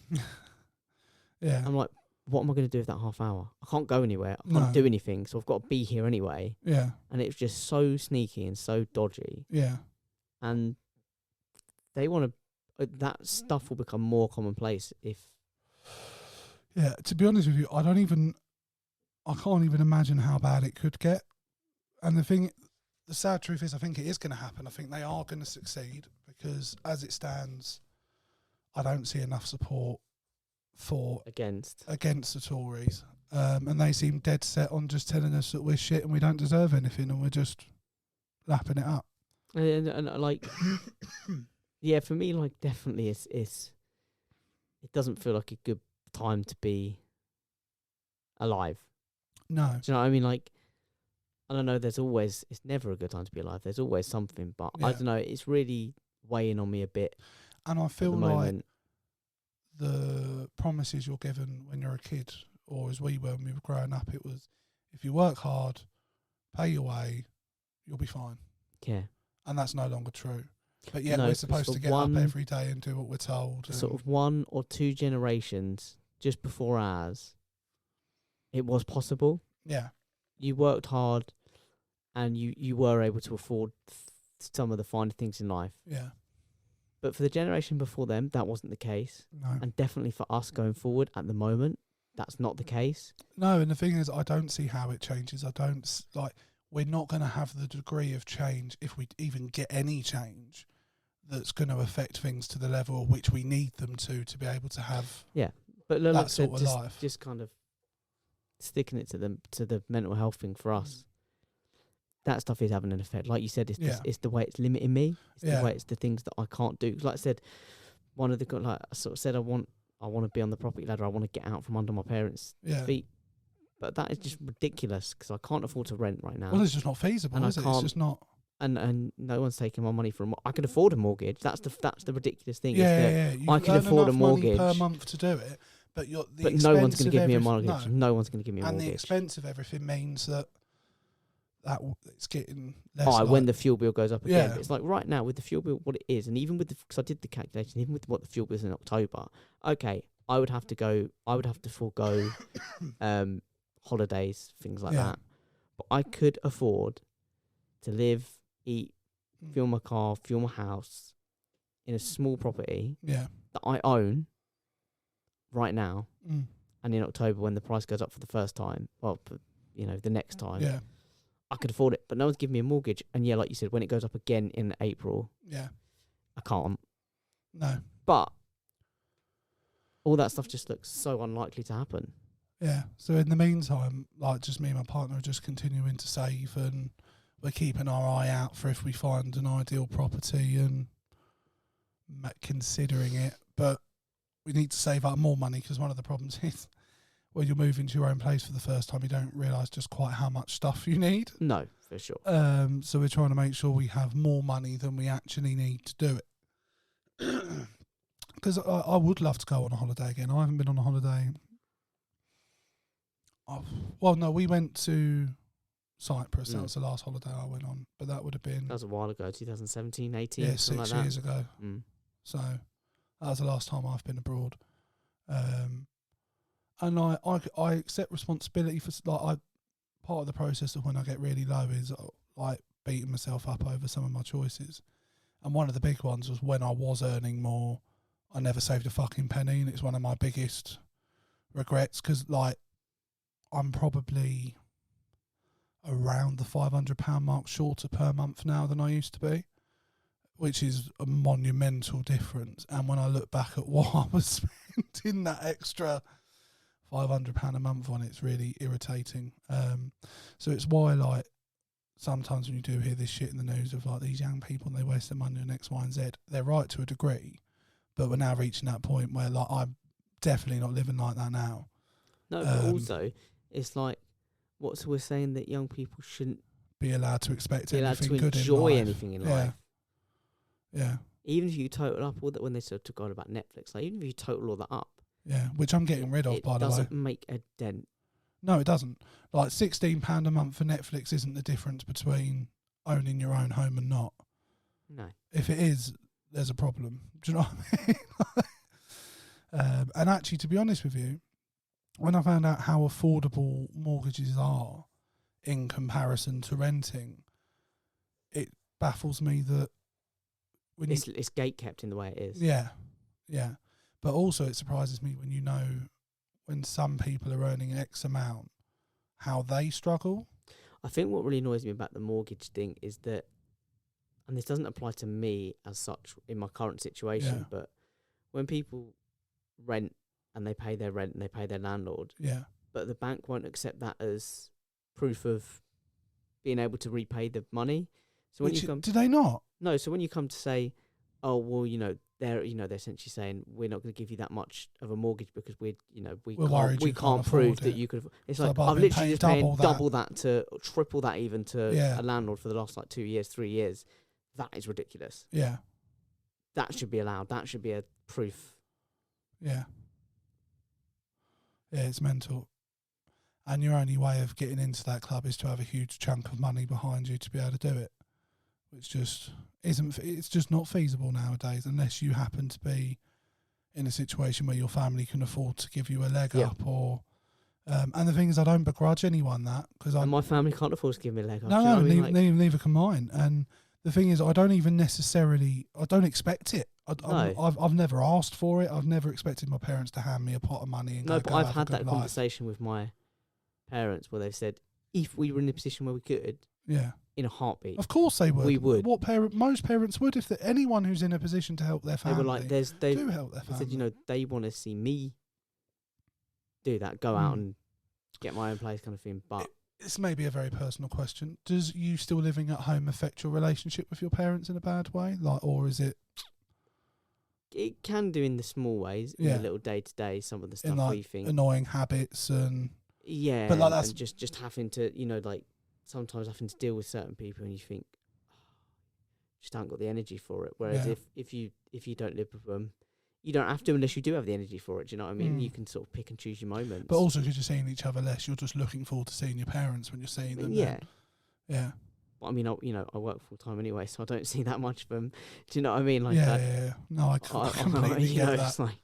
Yeah. I'm like, what am I going to do with that half hour? I can't go anywhere. I can't do anything. So I've got to be here anyway. Yeah. And it's just so sneaky and so dodgy. Yeah. And they want to, that stuff will become more commonplace if. Yeah. To be honest with you, I don't even I can't even imagine how bad it could get. And the sad truth is, I think it is going to happen. I think they are going to succeed because, as it stands, I don't see enough support against the Tories, and they seem dead set on just telling us that we're shit and we don't deserve anything, and we're just lapping it up. And like, yeah, for me, like, definitely, it doesn't feel like a good time to be alive. No, do you know what I mean? Like, I don't know. It's never a good time to be alive. There's always something, but I don't know. It's really weighing on me a bit. And I feel like the promises you're given when you're a kid, or as we were when we were growing up, it was, if you work hard, pay your way, you'll be fine. Yeah. And that's no longer true. But yet we're supposed to get up every day and do what we're told. Sort of 1 or 2 generations just before ours, it was possible. Yeah. You worked hard and you were able to afford some of the finer things in life. Yeah. But for the generation before them, that wasn't the case. No. And definitely for us going forward at the moment, that's not the case. No, and the thing is, I don't see how it changes. We're not going to have the degree of change, if we even get any change, that's going to affect things to the level at which we need them to be able to have but that sort of life. Just kind of sticking it to the mental health thing for us. That stuff is having an effect. Like you said, it's the way it's limiting me. It's the way it's the things that I can't do. Like I said, I sort of said I want to be on the property ladder. I want to get out from under my parents' feet. But that is just ridiculous because I can't afford to rent right now. Well, it's just not feasible, is it? It's just not. And no one's taking my money for I can afford a mortgage. That's the ridiculous thing. Yeah. I can afford a mortgage per month to do it, but no one's going to give me a mortgage. No one's going to give me a mortgage. And the expense of everything means that it's getting less. When the fuel bill goes up again. But it's like right now with the fuel bill, what it is, and even with because I did the calculation, even with what the fuel bill is in October, okay, I would have to forego holidays, things like that. But I could afford to live, eat, fuel my car, fuel my house in a small property that I own right now. And in October, when the price goes up for the first time, the next time, I could afford it. But no one's giving me a mortgage. And like you said, when it goes up again in April, I can't. No. But all that stuff just looks so unlikely to happen. Yeah. So in the meantime, like, just me and my partner are just continuing to save, and we're keeping our eye out for if we find an ideal property and considering it. But we need to save up more money because one of the problems is when you're moving to your own place for the first time, you don't realise just quite how much stuff you need. No, for sure. So we're trying to make sure we have more money than we actually need to do it. Because I would love to go on a holiday again. I haven't been on a holiday. We went to Cyprus. That was the last holiday I went on. But that would have been... That was a while ago, 2017, 18. Yeah, 6 years ago. So that was the last time I've been abroad. And I accept responsibility for... part of the process of when I get really low is beating myself up over some of my choices. And one of the big ones was when I was earning more, I never saved a fucking penny, and it's one of my biggest regrets because, I'm probably around the £500 mark shorter per month now than I used to be, which is a monumental difference. And when I look back at what I was spending that extra £500 a month on, it's really irritating. So it's why, sometimes when you do hear this shit in the news of these young people and they waste their money on X, Y, and Z, they're right to a degree, but we're now reaching that point where I'm definitely not living like that now. No, but also it's we're saying that young people shouldn't be allowed to expect be allowed anything to good enjoy in life. anything in life. Yeah. Even if you total up all that, when they sort of took on about Netflix, even if you total all that up, which I'm getting rid of, by the way. It doesn't make a dent. No, it doesn't. £16 a month for Netflix isn't the difference between owning your own home and not. No. If it is, there's a problem. Do you know what I mean? And actually, to be honest with you, when I found out how affordable mortgages are in comparison to renting, it baffles me that it's gate kept in the way it is. Yeah. But also it surprises me when when some people are earning X amount, how they struggle. I think what really annoys me about the mortgage thing is that, and this doesn't apply to me as such in my current situation, but when people rent and they pay their rent and they pay their landlord, but the bank won't accept that as proof of being able to repay the money. So when you come, do they not? No. So when you come to say, oh well, they're essentially saying we're not going to give you that much of a mortgage because we can't prove that you could. It's like I've literally just paying double that to triple that even to a landlord for the last 2 years, 3 years. That is ridiculous. Yeah, that should be allowed. That should be a proof. Yeah, it's mental. And your only way of getting into that club is to have a huge chunk of money behind you to be able to do it, which just isn't. It's just not feasible nowadays unless you happen to be in a situation where your family can afford to give you a leg up. Or and the thing is, I don't begrudge anyone that because my family can't afford to give me a leg up. No, neither can mine. And the thing is, I don't expect it. I've never asked for it. I've never expected my parents to hand me a pot of money. And but I've had that conversation with my parents where they've said, if we were in a position where we could, in a heartbeat, of course they would. We would. Most parents would, if anyone who's in a position to help their family, they were like, they do help their family. They said, they want to see me do that, go out and get my own place, kind of thing. But this may be a very personal question. Does you still living at home affect your relationship with your parents in a bad way, or is it? It can do in the small ways, in the little day to day. Some of the stuff we think annoying habits and but like that's just having to sometimes having to deal with certain people and you think just haven't got the energy for it. Whereas if you don't live with them, you don't have to unless you do have the energy for it. Do you know what I mean? You can sort of pick and choose your moments. But also because you're seeing each other less, you're just looking forward to seeing your parents when you're seeing them. Yeah. Yeah. But I mean, I work full time anyway, so I don't see that much of them. Do you know what I mean? Like, No, I completely get that. It's like,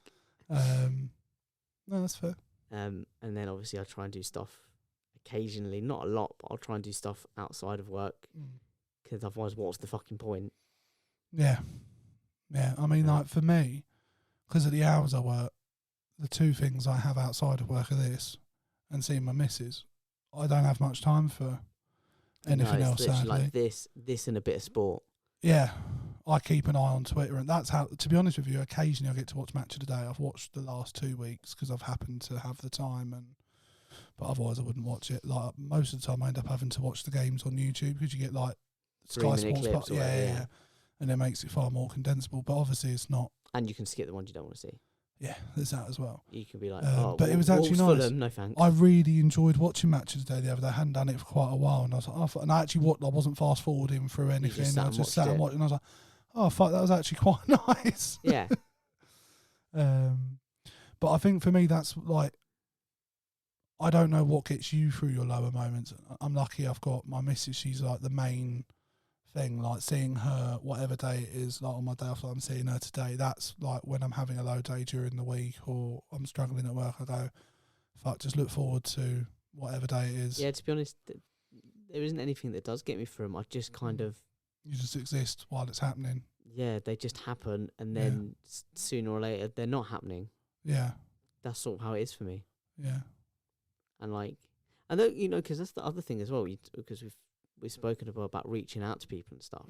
no, that's fair. And then obviously I try and do stuff occasionally, not a lot, but I'll try and do stuff outside of work because otherwise, what's the fucking point? Yeah. I mean, like for me, because of the hours I work, the two things I have outside of work are this and seeing my missus. I don't have much time for anything else, sadly. Like this and a bit of sport. Yeah, I keep an eye on Twitter, and that's how. To be honest with you, occasionally I get to watch Match of the Day. I've watched the last 2 weeks because I've happened to have the time, but otherwise I wouldn't watch it. Like most of the time, I end up having to watch the games on YouTube because you get like Sky Sports Plus, and it makes it far more condensable. But obviously, it's not. And you can skip the ones you don't want to see. Yeah, there's that as well. You can be like, but it was actually nice. Fulham, no thanks. I really enjoyed watching Matches Day the other day. I hadn't done it for quite a while, and I was like, I wasn't fast forwarding through anything. I just sat and watched, and I was like, oh fuck, that was actually quite nice. Yeah. But I think for me, that's like, I don't know what gets you through your lower moments. I'm lucky I've got my missus. She's like the main thing, like seeing her whatever day it is, like on my day off, like I'm seeing her today. That's like when I'm having a low day during the week or I'm struggling at work, I go, fuck, just look forward to whatever day it is. Yeah, to be honest, there isn't anything that does get me through them. I just kind of... You just exist while it's happening. Yeah, they just happen, and then sooner or later, they're not happening. Yeah. That's sort of how it is for me. Yeah. And like... And then, because that's the other thing as well, because we've spoken about reaching out to people and stuff.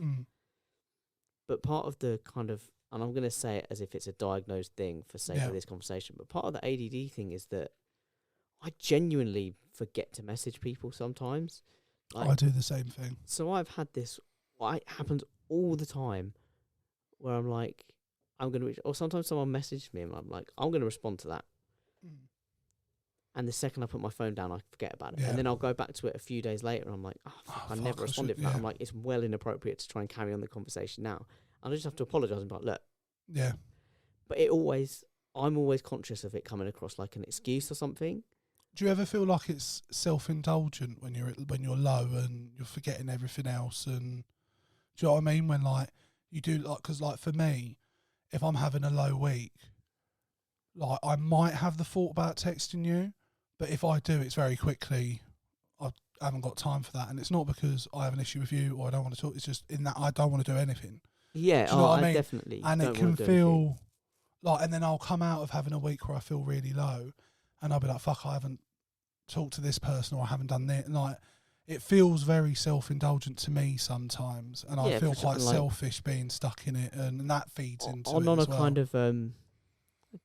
But part of the kind of, and I'm going to say it as if it's a diagnosed thing for sake of this conversation, but part of the ADD thing is that I genuinely forget to message people sometimes. Like, I do the same thing. So I've had this, it happens all the time, where I'm like, I'm going to reach, or sometimes someone messages me and I'm like, I'm going to respond to that. And the second I put my phone down, I forget about it. Yeah. And then I'll go back to it a few days later and I'm like, I never responded for that. I'm like, it's well inappropriate to try and carry on the conversation now. And I just have to apologise and be like, look. Yeah. But I'm always conscious of it coming across like an excuse or something. Do you ever feel like it's self-indulgent when you're low and you're forgetting everything else? And do you know what I mean? When like you do, like, because like for me, if I'm having a low week, like I might have the thought about texting you. But if I do, it's very quickly, I haven't got time for that. And it's not because I have an issue with you or I don't want to talk. It's just in that I don't want to do anything. Yeah, do you know what I mean? Definitely. And it can feel like, and then I'll come out of having a week where I feel really low and I'll be like, fuck, I haven't talked to this person or I haven't done that. Like, it feels very self-indulgent to me sometimes, and I feel quite selfish being stuck in it, and that feeds into it on as a well. kind of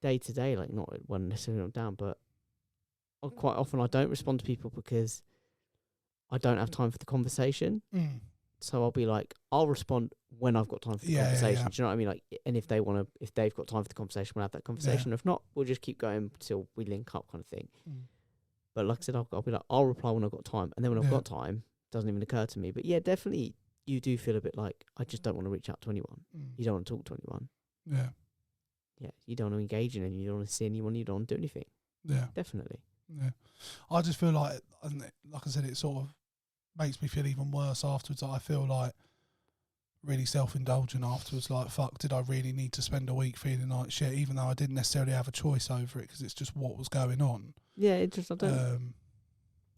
day to day, like not one necessarily not down, but quite often I don't respond to people because I don't have time for the conversation. So I'll be like, I'll respond when I've got time for the conversation. Do you know what I mean? Like, and if they've got time for the conversation, we'll have that conversation. If not, we'll just keep going till we link up, kind of thing. But like I said, I'll be like, I'll reply when I've got time, and then when I've got time, it doesn't even occur to me. But yeah, definitely, you do feel a bit like I just don't want to reach out to anyone. You don't want to talk to anyone. Yeah, you don't want to engage in anyone. You don't want to see anyone. You don't want to do anything. Yeah, definitely. Yeah, I just feel like I said, it sort of makes me feel even worse afterwards. I feel like really self-indulgent afterwards. Like, fuck, did I really need to spend a week feeling like shit, even though I didn't necessarily have a choice over it, because it's just what was going on. Yeah, it just I don't.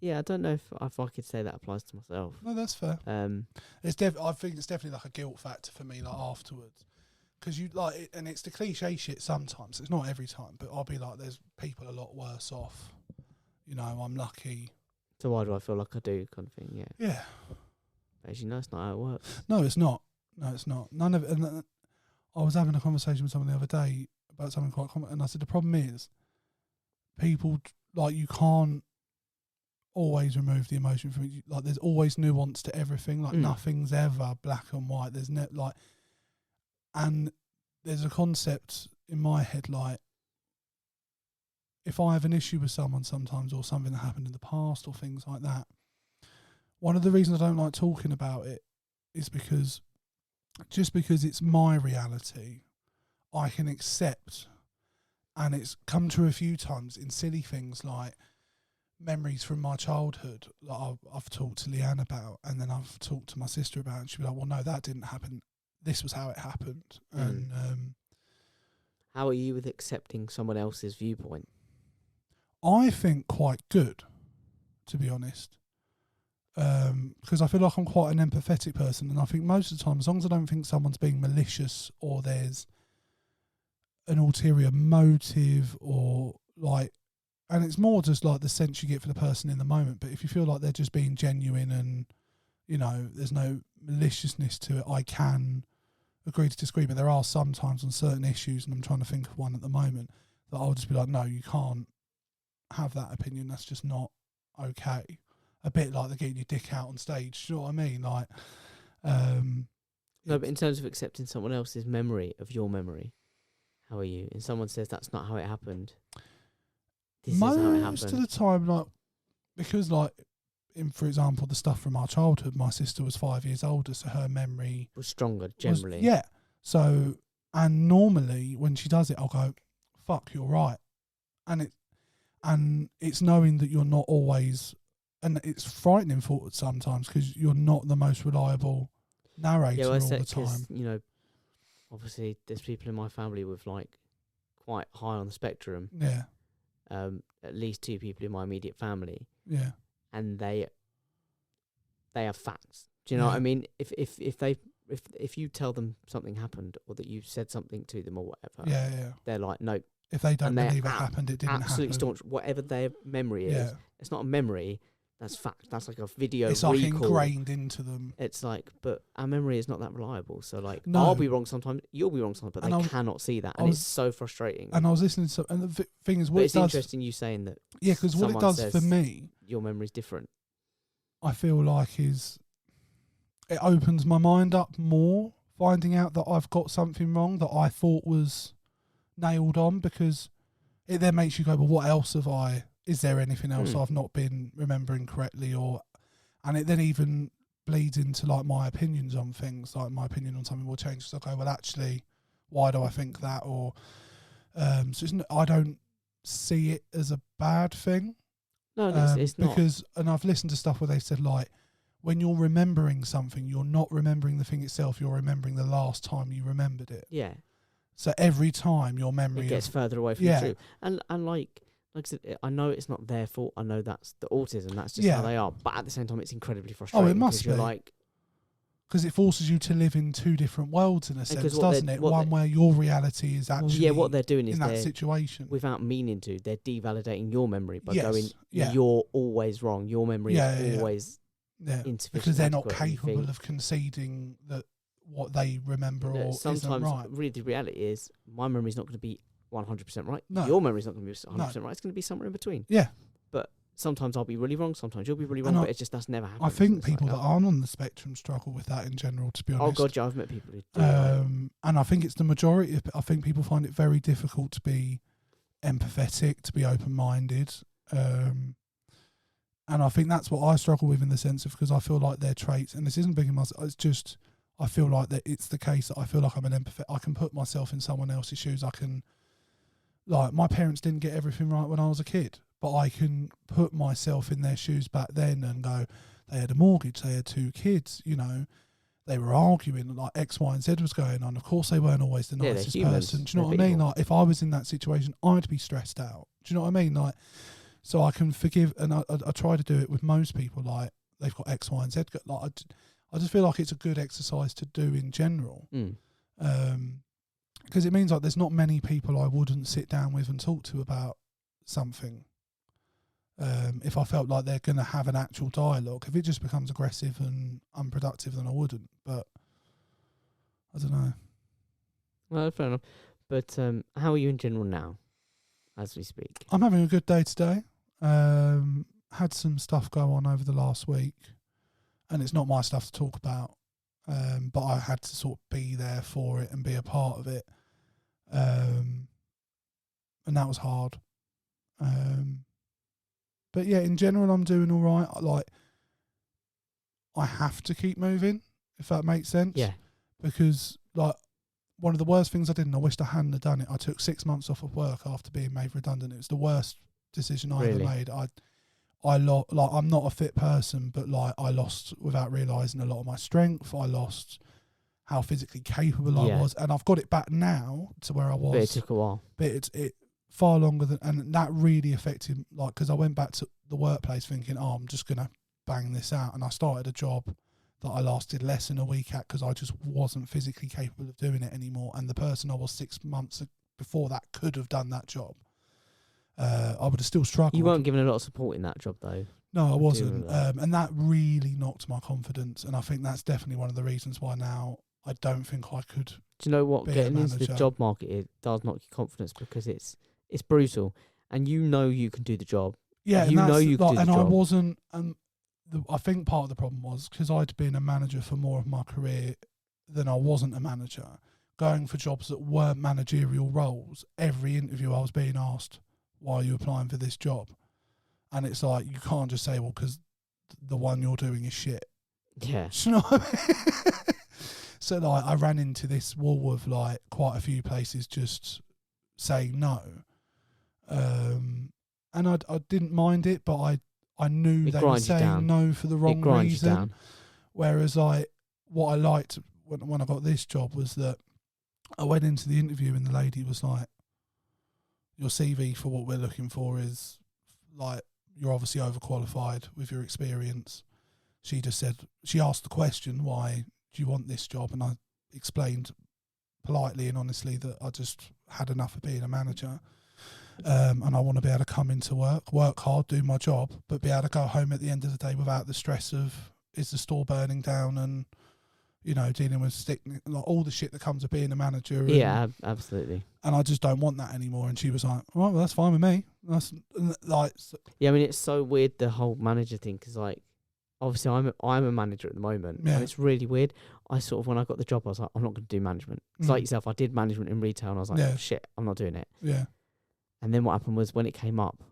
I don't know if I could say that applies to myself. No, that's fair. I think it's definitely like a guilt factor for me, like afterwards, because you like, and it's the cliche shit sometimes. It's not every time, but I'll be like, there's people a lot worse off. You know, I'm lucky. So why do I feel like I do, kind of thing? Yeah. Yeah. As you know, it's not how it works. No, it's not. No, it's not. None of it. And I was having a conversation with someone the other day about something quite common, and I said the problem is, people, like, you can't always remove the emotion from it. Like, there's always nuance to everything. Like, nothing's ever black and white. There's and there's a concept in my head, like, if I have an issue with someone sometimes, or something that happened in the past or things like that, one of the reasons I don't like talking about it is because just because it's my reality, I can accept. And it's come true a few times in silly things like memories from my childhood that I've talked to Leanne about, and then I've talked to my sister about, and she'll be like, well, no, that didn't happen. This was how it happened. And how are you with accepting someone else's viewpoint? I think quite good, to be honest. Because I feel like I'm quite an empathetic person, and I think most of the time, as long as I don't think someone's being malicious or there's an ulterior motive, or like, and it's more just like the sense you get for the person in the moment, but if you feel like they're just being genuine and, you know, there's no maliciousness to it, I can agree to disagree. But there are some times on certain issues, and I'm trying to think of one at the moment, that I'll just be like, no, you can't have that opinion, that's just not okay. A bit like the getting your dick out on stage, you know what I mean? Like, no, but in terms of accepting someone else's memory of your memory, how are you? And someone says that's not how it happened. This is how it happened. Most of the time, like, because, like, for example, the stuff from our childhood, my sister was 5 years older, so her memory was stronger generally. So, and normally when she does it, I'll go, fuck, you're right. And it's knowing that you're not always, and it's frightening for sometimes, because you're not the most reliable narrator all the time. You know, obviously there's people in my family with, like, quite high on the spectrum. Yeah. At least 2 people in my immediate family. Yeah. And they have facts. Do you know what I mean? If you tell them something happened, or that you said something to them or whatever, they're like, no. If they don't believe it happened, it didn't happen. Absolutely staunch. Whatever their memory is, it's not a memory. That's fact. That's like a video. It's recall. like ingrained into them. It's like, but our memory is not that reliable. So, like, I'll be wrong sometimes, you'll be wrong sometimes, but they cannot see that, and it's so frustrating. And I was listening to, and the thing is, it's interesting you saying that. Yeah, because what it does for me, your memory's different. I feel like it opens my mind up more, finding out that I've got something wrong that I thought was nailed on, because it then makes you go, well, what else have I? Is there anything else I've not been remembering correctly? And it then even bleeds into, like, my opinions on things, like my opinion on something will change. So I go, well, actually, why do I think that? Or so I don't see it as a bad thing. No, it's not. Because, and I've listened to stuff where they said, like, when you're remembering something, you're not remembering the thing itself, you're remembering the last time you remembered it. Yeah. So every time your memory gets further away from the truth. And like I said, I know it's not their fault. I know that's the autism. That's just how they are. But at the same time, it's incredibly frustrating. Oh, it must be. You're like, because it forces you to live in two different worlds in a sense, 'cause doesn't it? One where your reality is actually what they're doing is in that situation. without meaning to, they're devalidating your memory by Yes, going, yeah. you're always wrong. Your memory is always insufficient. Because they're not adequate, capable of conceding that what they remember or sometimes isn't right. really the reality is my memory's not going to be 100% right. No. Your memory's not going to be 100% right. It's going to be somewhere in between. Yeah. But sometimes I'll be really wrong. Sometimes you'll be really wrong. But it's just that's never happened. I think people that aren't on the spectrum struggle with that in general, to be honest. Oh, God, yeah, I've met people who do. And I think it's the majority of... I think people find it very difficult to be empathetic, to be open-minded. And I think that's what I struggle with in the sense of, because I feel like their traits, and this isn't big in myself, it's just... I feel like that it's the case that I feel like I'm an empath. I can put myself in someone else's shoes. I can, like, my parents didn't get everything right when I was a kid, but I can put myself in their shoes back then and go, they had a mortgage, they had 2 kids, you know, they were arguing, like X, Y, and Z was going on. Of course, they weren't always the nicest person. Do you know what I mean? Like, if I was in that situation, I'd be stressed out. Do you know what I mean? Like, so I can forgive, and I try to do it with most people. Like, they've got X, Y, and Z. Like, I just feel like it's a good exercise to do in general. Because it means like there's not many people I wouldn't sit down with and talk to about something. If I felt like they're going to have an actual dialogue. If it just becomes aggressive and unproductive, then I wouldn't. But I don't know. Well, fair enough. But how are you in general now, as we speak? I'm having a good day today. Had some stuff go on over the last week. And it's not my stuff to talk about, but I had to sort of be there for it and be a part of it. And that was hard. But yeah, in general, I'm doing all right. Like, I have to keep moving, if that makes sense. Yeah. Because, like, one of the worst things I did, and I wished I hadn't have done it, I took 6 months off of work after being made redundant. It was the worst decision I ever made. I'm not a fit person, but like I lost without realising a lot of my strength. I lost how physically capable I was, and I've got it back now to where I was. But it took a while. But it far longer than, and that really affected, like, because I went back to the workplace thinking, oh, I'm just gonna bang this out, and I started a job that I lasted less than a week at because I just wasn't physically capable of doing it anymore. And the person I was 6 months before that could have done that job. I would have still struggled. You weren't given a lot of support in that job, though. No, I wasn't. And that really knocked my confidence. And I think that's definitely one of the reasons why now I don't think I could. Do you know what? Getting into the job market, it does knock your confidence because it's brutal. And you know you can do the job. Yeah, you know you can do the job. And I wasn't. I think part of the problem was because I'd been a manager for more of my career than I wasn't a manager. Going for jobs that weren't managerial roles, every interview I was being asked, why are you applying for this job? And it's like, you can't just say, well, because the one you're doing is shit. Yeah. Do you know what I mean? So, like, I ran into this wall of, like, quite a few places just saying no. And I didn't mind it, but I knew they were saying no for the wrong reason. Whereas, like, what I liked when I got this job was that I went into the interview and the lady was like, your CV for what we're looking for is, like, you're obviously overqualified with your experience. She just said, she asked the question, why do you want this job? And I explained politely and honestly that I just had enough of being a manager. And I want to be able to come into work hard, do my job, but be able to go home at the end of the day without the stress of, is the store burning down and, you know, dealing with like all the shit that comes with being a manager. Yeah, absolutely. And I just don't want that anymore. And she was like, all right, well, that's fine with me. That's like, yeah, I mean, it's so weird, the whole manager thing, because, like, obviously I'm a manager at the moment, and it's really weird. I sort of, when I got the job, I was like, I'm not going to do management. It's like yourself, I did management in retail, and I was like, oh, shit, I'm not doing it. Yeah. And then what happened was, when it came up,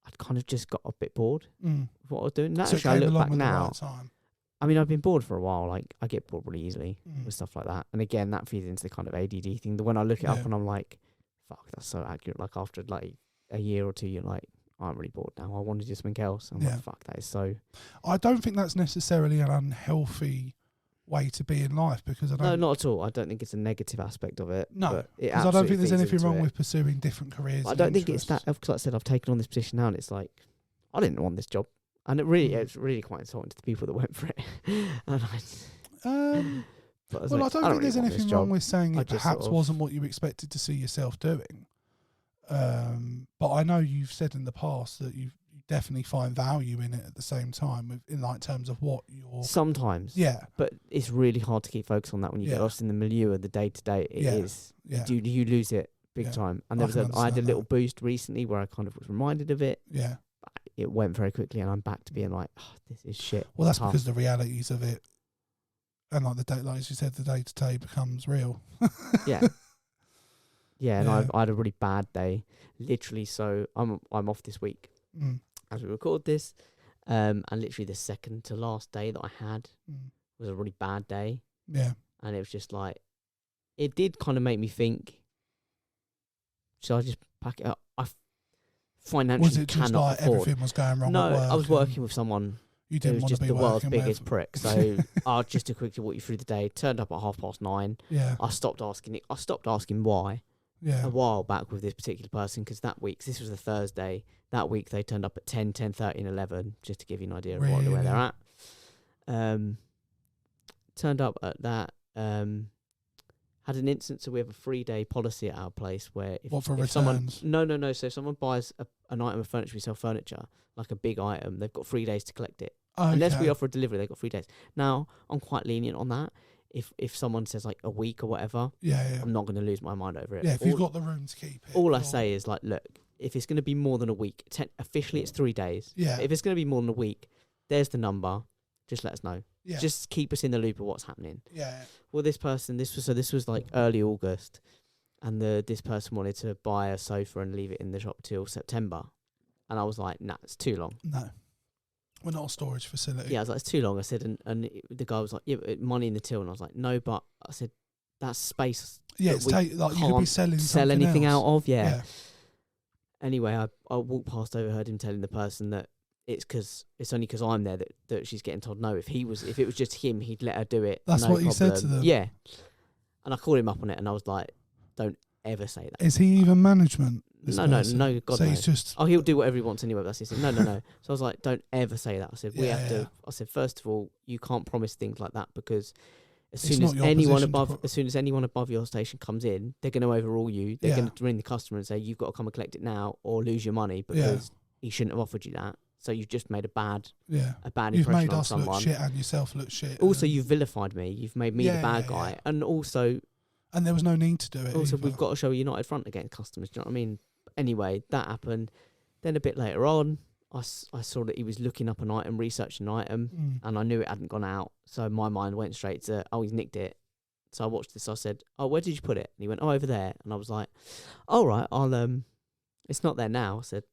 I'd kind of just got a bit bored of what I was doing. Naturally, so I look back now. I mean, I've been bored for a while. Like, I get bored really easily with stuff like that. And again, that feeds into the kind of ADD thing. That when I look it up and I'm like, fuck, that's so accurate. Like, after like a year or two, you're like, I'm really bored now. I want to do something else. I'm like, fuck, that is so. I don't think that's necessarily an unhealthy way to be in life, because I don't. No, not at all. I don't think it's a negative aspect of it. No, because I don't think there's anything wrong with pursuing different careers. I don't think it's that. Because, like I said, I've taken on this position now, and it's like, I didn't want this job. And it's really quite insulting to the people that went for it. And But Well, I don't think really there's want this anything job. wrong with saying I it just perhaps sort of- wasn't what you expected to see yourself doing. But I know you've said in the past that you definitely find value in it at the same time, in like terms of what you're. Sometimes. Yeah. But it's really hard to keep focus on that when you get Yeah. lost in the milieu of the day to day. It Yeah. is. Yeah. You lose it big Yeah. time. And I I can had a understand little that. boost recently where I kind of was reminded of it. Yeah. It went very quickly, and I'm back to being like, oh, this is shit. Well, It's that's because the realities of it, and like like as you said, the day to day becomes real. Yeah. Yeah, and Yeah. I had a really bad day, literally. So I'm off this week Mm. as we record this, and literally the second to last day that I had Mm. was a really bad day, Yeah. and it was just like, it did kind of make me think, should I just pack it up? Financially Was it just cannot like afford. everything was going wrong? No, at work I was and working with someone You who didn't was want just to be the world's working biggest with. prick. So I'll just to quickly walk you through the day. Turned up at 9:30. Yeah. I stopped asking why. Yeah. A while back with this particular person, because that week, 'cause this was the Thursday, that week they turned up at 10, 10:30 and 11, just to give you an idea of where they're Really? at. Turned up at that, had an instance, so we have a 3-day policy at our place where if, What, for if someone, returns? no, so if someone buys an item of furniture, we sell furniture, like a big item, they've got 3 days to collect it. Okay. Unless we offer a delivery, they've got 3 days. Now, I'm quite lenient on that. If someone says like a week or whatever, Yeah. I'm not going to lose my mind over it. Yeah. If you've got the room to keep it. All I or- say is like, look, if it's going to be more than a week, officially it's 3 days. Yeah. If it's going to be more than a week, there's the number. Just let us know. Yeah. Just keep us in the loop of what's happening. Yeah. Well, this was like early August, and this person wanted to buy a sofa and leave it in the shop till September, and I was like, nah, it's too long. No. We're not a storage facility. Yeah, I was like, it's too long. I said, and the guy was like, yeah, but money in the till, and I was like, no, but I said, that's space. Yeah. that It's we like you could be can't selling sell something anything else. out of. Yeah. Yeah. Anyway, I walked past, overheard him telling the person that it's only because I'm there that she's getting told no. If it was just him, he'd let her do it. That's no what he said to problem. them? Yeah. And I called him up on it, and I was like, don't ever say that. Is he even management? this No, person? no, God So no. he's just. Oh, he'll do whatever he wants anyway. That's his thing. No. So I was like, don't ever say that. I said, we Yeah, have yeah. to. I said, first of all, you can't promise things like that, because as It's soon not as your anyone position to above, as soon as anyone above your station comes in, they're going to overrule you. They're Yeah. going to ring the customer and say, you've got to come and collect it now, or lose your money, because he shouldn't have offered you that. So you've just made a bad Yeah. You've impression made on us someone. look shit and yourself look shit. Also, and, you've vilified me. You've made me Yeah, the bad yeah, guy, yeah. and also and there was no need to do it. either. we've got to show a united front against customers. Do you know what I mean? Anyway, that happened. Then a bit later on, I saw that he was looking up an item, researching an item, Mm. and I knew it hadn't gone out. So my mind went straight to, oh, he's nicked it. So I watched this. I said, oh, where did you put it? And he went, oh, over there. And I was like, all right, it's not there now. I said,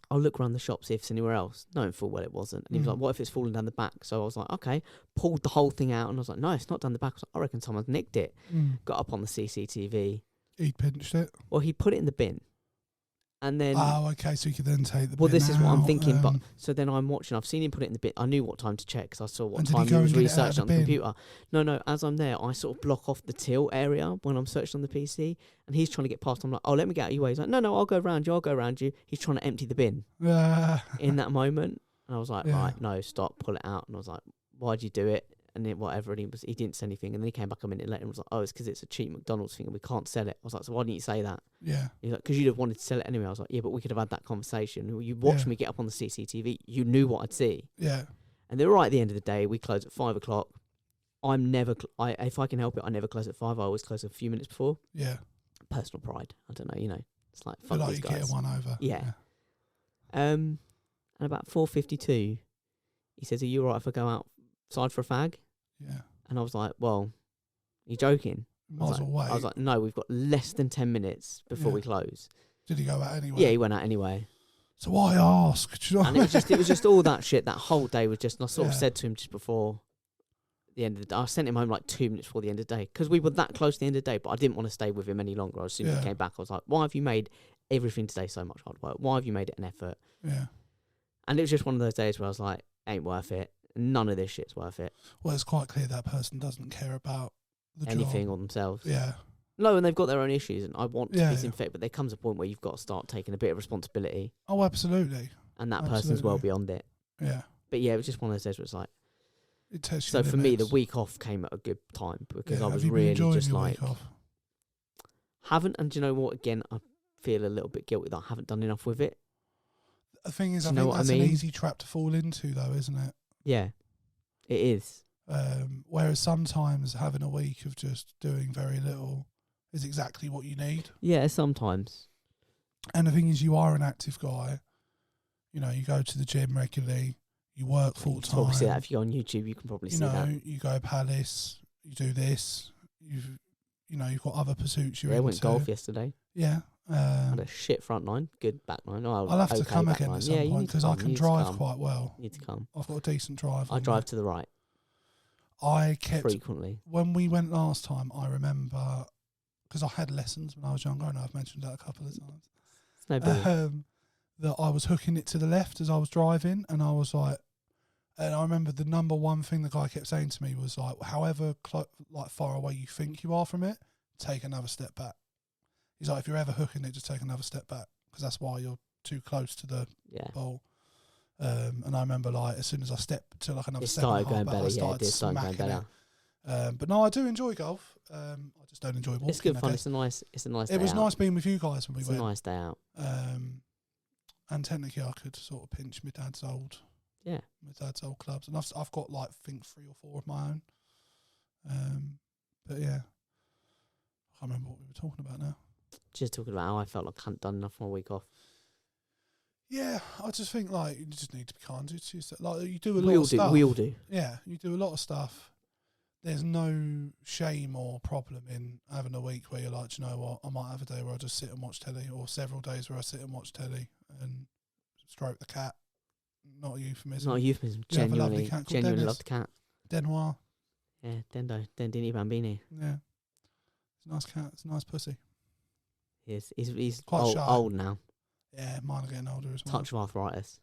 I'll look around the shop, see if it's anywhere else, knowing full well it wasn't. And he was Mm. like, what if it's fallen down the back? So I was like, okay. Pulled the whole thing out, and I was like, no, it's not down the back. I was like, I reckon someone's nicked it. Mm. Got up on the CCTV. He pinched it. Well, he put it in the bin. And then, Oh, okay. So you could then take the. well, bin this is what I'm out, thinking. But so then I'm watching. I've seen him put it in the bin. I knew what time to check, because I saw what And did he time he go was and get it out of researching the on the bin? computer. No. As I'm there, I sort of block off the till area when I'm searching on the PC, and he's trying to get past. I'm like, oh, let me get out of your way. He's like, no, I'll go around you. I'll go around you. He's trying to empty the bin in that moment, and I was like, Yeah. right, no, stop, pull it out. And I was like, why'd you do it? And then whatever, and he didn't say anything. And then he came back a minute later and was like, oh, it's because it's a cheap McDonald's thing and we can't sell it. I was like, so why didn't you say that? Yeah. He's like, because you'd have wanted to sell it anyway. I was like, yeah, but we could have had that conversation. You watched Yeah. me get up on the CCTV. You knew what I'd see. Yeah. And they were right at the end of the day. We close at 5 o'clock. I'm never, if I can help it, I never close at 5. I always close a few minutes before. Yeah. Personal pride. I don't know, it's like, Feel fuck like these you guys. get one over. Yeah. And about 4:52, he says, are you all right if I go outside for a fag? Yeah. And I was like, well, you joking? Might as well wait. I was like, no, we've got less than 10 minutes before Yeah. we close. Did he go out anyway? Yeah, he went out anyway. So why ask? Do you know And what it was just all that shit. That whole day was just, and I sort of Yeah. said to him just before the end of the day, I sent him home like 2 minutes before the end of the day, because we were that close to the end of the day, but I didn't want to stay with him any longer. As soon as Yeah. he came back, I was like, why have you made everything today so much hard work? Why have you made it an effort? Yeah. And it was just one of those days where I was like, ain't worth it. None of this shit's worth it. Well, it's quite clear that person doesn't care about the Anything job. or themselves. Yeah. No, and they've got their own issues, and I want to Yeah, be yeah. sympathetic, but there comes a point where you've got to start taking a bit of responsibility, Oh, absolutely. and that person's well Absolutely. beyond it. Yeah. But yeah, it was just one of those days where it's like, It tests So your for me, the limits. week off came at a good time because I Have was you been really enjoying just your like week off? haven't. And do you know what? Again, I feel a little bit guilty that I haven't done enough with it. The thing is, Do I you know think what I that's mean? an easy trap to fall into, though, isn't it? Yeah, it is. Whereas sometimes having a week of just doing very little is exactly what you need. Yeah, sometimes. And the thing is, you are an active guy. You know, you go to the gym regularly. You work full You can probably see that time. if you go on YouTube. You can probably You see know, that. you go Palace. You do this. You've got other pursuits you're Yeah, I into. went golf yesterday. Yeah. Had a shit front nine, good back nine. Oh, I'll have to okay come back again nine. at some Yeah, you point need to because I come, can you need to drive come. quite well. You need to come. I've got a decent drive. I on drive me. to the right I kept frequently. when we went last time. I remember because I had lessons when I was younger, and I've mentioned that a couple of times. It's no big. That I was hooking it to the left as I was driving, and I was like, and I remember the number one thing the guy kept saying to me was like, however far away you think you are from it, take another step back. He's like, if you're ever hooking it, just take another step back because that's why you're too close to the ball. And I remember like as soon as I stepped to like another step, started going better. I started smacking it. But no, I do enjoy golf. I just don't enjoy walking. It's good fun. It's a nice. Day It was out. nice being with you guys when we went. It's a nice day out. And technically, I could sort of pinch my dad's old clubs, and I've got like I think 3 or 4 of my own. But yeah, I can't remember what we were talking about now. Just talking about how I felt like I hadn't done enough for my week off. Yeah, I just think like you just need to be kind to yourself. Like you do a lot of stuff. We all do. Yeah, you do a lot of stuff. There's no shame or problem in having a week where you're like, you know what, I might have a day where I just sit and watch telly, or several days where I sit and watch telly and stroke the cat. Not a euphemism. Not a euphemism. You have a lovely cat called Genuinely Dennis. love the cat. Denoir. Yeah, Dendini Bambini. Yeah. It's a nice cat. It's a nice pussy. He's Quite shy. old now. Yeah, mine are getting older as well. Touch of arthritis.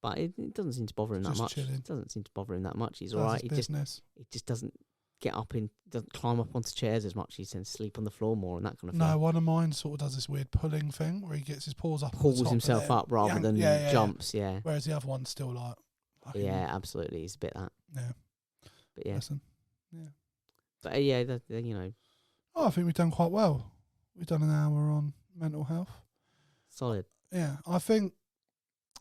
But it doesn't seem to bother him that much. Chilling. It doesn't seem to bother him that much. He's Does all right. his He business. just doesn't get up doesn't climb up onto chairs as much. He tends to sleep on the floor more and that kind of thing. No, one of mine sort of does this weird pulling thing where he gets his paws up. Pulls himself up rather than jumps. Yeah. Whereas the other one's still like. Yeah, absolutely. He's a bit that. Yeah. But yeah. Listen. Yeah. But yeah, you know. Oh, I think we've done quite well. We've done an hour on mental health. Solid. Yeah, I think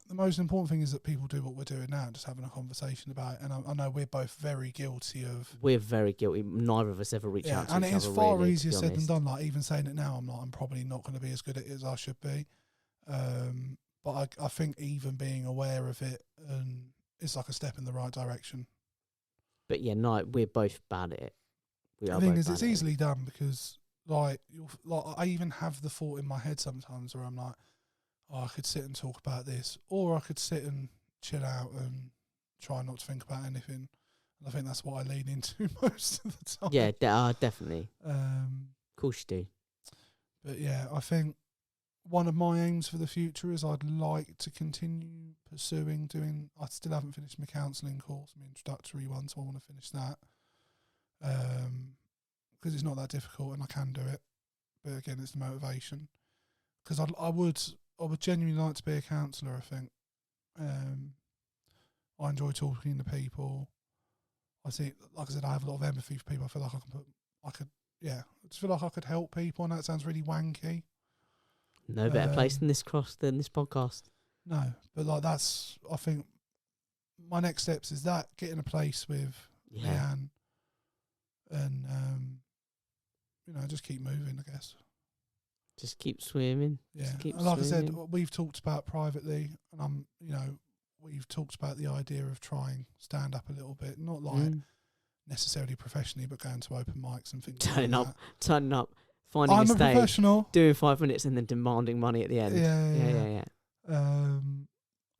the most important thing is that people do what we're doing now, just having a conversation about it. And I know we're both very guilty of. We're very guilty. Neither of us ever reach out to each other. And it is far really, easier said than done. Like even saying it now, I'm probably not going to be as good at it as I should be. But I think even being aware of it is like a step in the right direction. But yeah, no, we're both bad at it. The thing is, it's easily done because like I even have the thought in my head sometimes where I'm like, oh, I could sit and talk about this, or I could sit and chill out and try not to think about anything. And I think that's what I lean into most of the time. Yeah, definitely. Of course you do. But yeah, I think one of my aims for the future is I'd like to continue pursuing I still haven't finished my counselling course, my introductory one, so I want to finish that. Because it's not that difficult and I can do it. But again, it's the motivation. Because I would genuinely like to be a counsellor, I think. I enjoy talking to people. I see, like I said, I have a lot of empathy for people. I feel like I just feel like I could help people. I know it sounds really wanky. No better place than this podcast. No, but like I think my next steps is that, get in a place with Leanne and, just keep moving, I guess. Just keep swimming. Yeah. Just keep and like swimming. I said, we've talked about privately, and we've talked about the idea of trying stand up a little bit, not like necessarily professionally, but going to open mics and things. Turning up, finding I'm a stage, professional, doing 5 minutes, and then demanding money at the end. Yeah.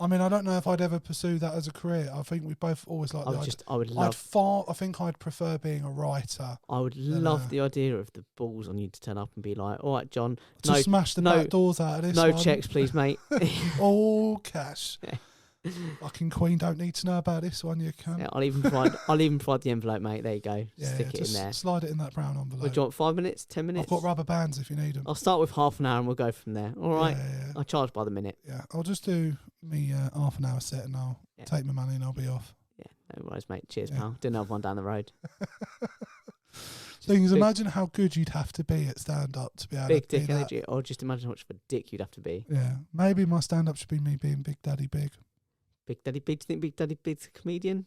I mean, I don't know if I'd ever pursue that as a career. I think we both always like. I think I'd prefer being a writer. I would love the idea of the balls on you to turn up and be like, "All right, John, smash the back doors out of this. No checks, please, mate. All cash. Fucking Queen don't need to know about this one, you can. Yeah, I'll even provide the envelope, mate. There you go. Stick it in there. Slide it in that brown envelope. Would you want 5 minutes, 10 minutes? I've got rubber bands if you need them. I'll start with half an hour and we'll go from there. All right. Yeah. I charge by the minute. Yeah, I'll just do me half an hour set and I'll take my money and I'll be off. No worries, mate. Cheers, Yeah. pal. Didn't have one down the road. Thing is, big- imagine how good you'd have to be at stand-up to be able Big to be dick that. energy, or just imagine how much of a dick you'd have to be. Yeah, maybe my stand-up should be me being Big Daddy Big. Big Daddy Big. Do you think Big Daddy Big's a comedian?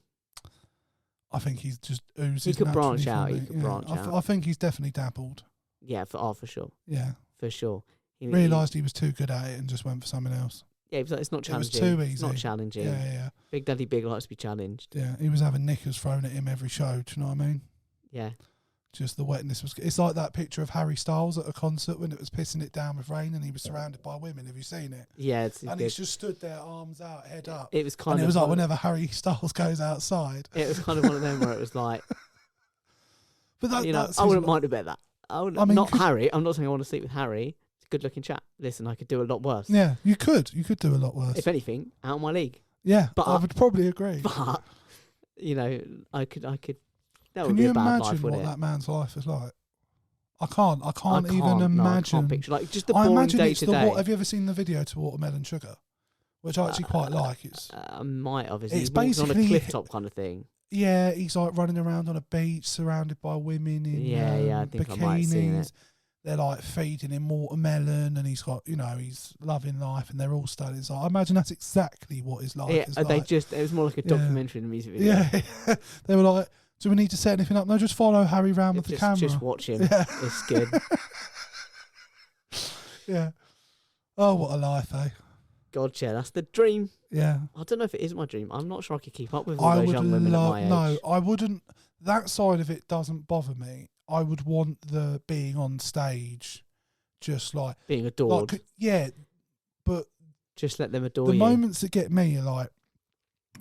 I think he's just oozes. He could branch naturally out. from He it, could yeah. branch out. I think he's definitely dabbled. Yeah, for sure, Yeah, for sure. realised he was too good at it and just went for something else. Yeah, he was like, it's not It was challenging. too It's not easy. challenging. Yeah. Big Daddy Big likes to be challenged. Yeah, he was having knickers thrown at him every show. Do you know what I mean? Yeah. Just the wetness was. It's like that picture of Harry Styles at a concert when it was pissing it down with rain and he was surrounded by women. Have you seen it? Yeah, it's And good. he's just stood there, arms out, head up. It was kind And of it was like one of- whenever Harry Styles goes outside. It was kind of one of them where it was like, But that, you know, that's I his- wouldn't mind a bit of that. I mean, not 'cause- Harry. I'm not saying I want to sleep with Harry. It's a good looking chap. Listen, I could do a lot worse. Yeah, you could do a lot worse. If anything, out of my league. Yeah, But- I would probably agree. But you know, I could. That would Can be you a bad imagine life, what wouldn't it? that man's life is like? I can't even No, I imagine. can't picture like just the I boring imagine day it's to the day. have you ever seen the video to Watermelon Sugar? Which I actually quite like. It's I might obviously. It's He's walking on a basically- cliff top kind of thing. yeah, he's like running around on a beach surrounded by women in I think I might have seen bikinis. it. They're like feeding him watermelon, and he's got he's loving life, and they're all studying. So I imagine that's exactly what his life Yeah, is they like. just. It was more like a Yeah. documentary than a music video. Yeah, they were like, "Do we need to set anything up? No, just follow Harry round with the camera." Just watch him. Yeah. It's good. Yeah. Oh, what a life, eh? God, yeah, that's the dream. Yeah. I don't know if it is my dream. I'm not sure I could keep up with all I those would young women at my age. no, I wouldn't. That side of it doesn't bother me. I would want the being on stage, just like, Being adored. yeah. But Just let them adore the you. moments that get me are like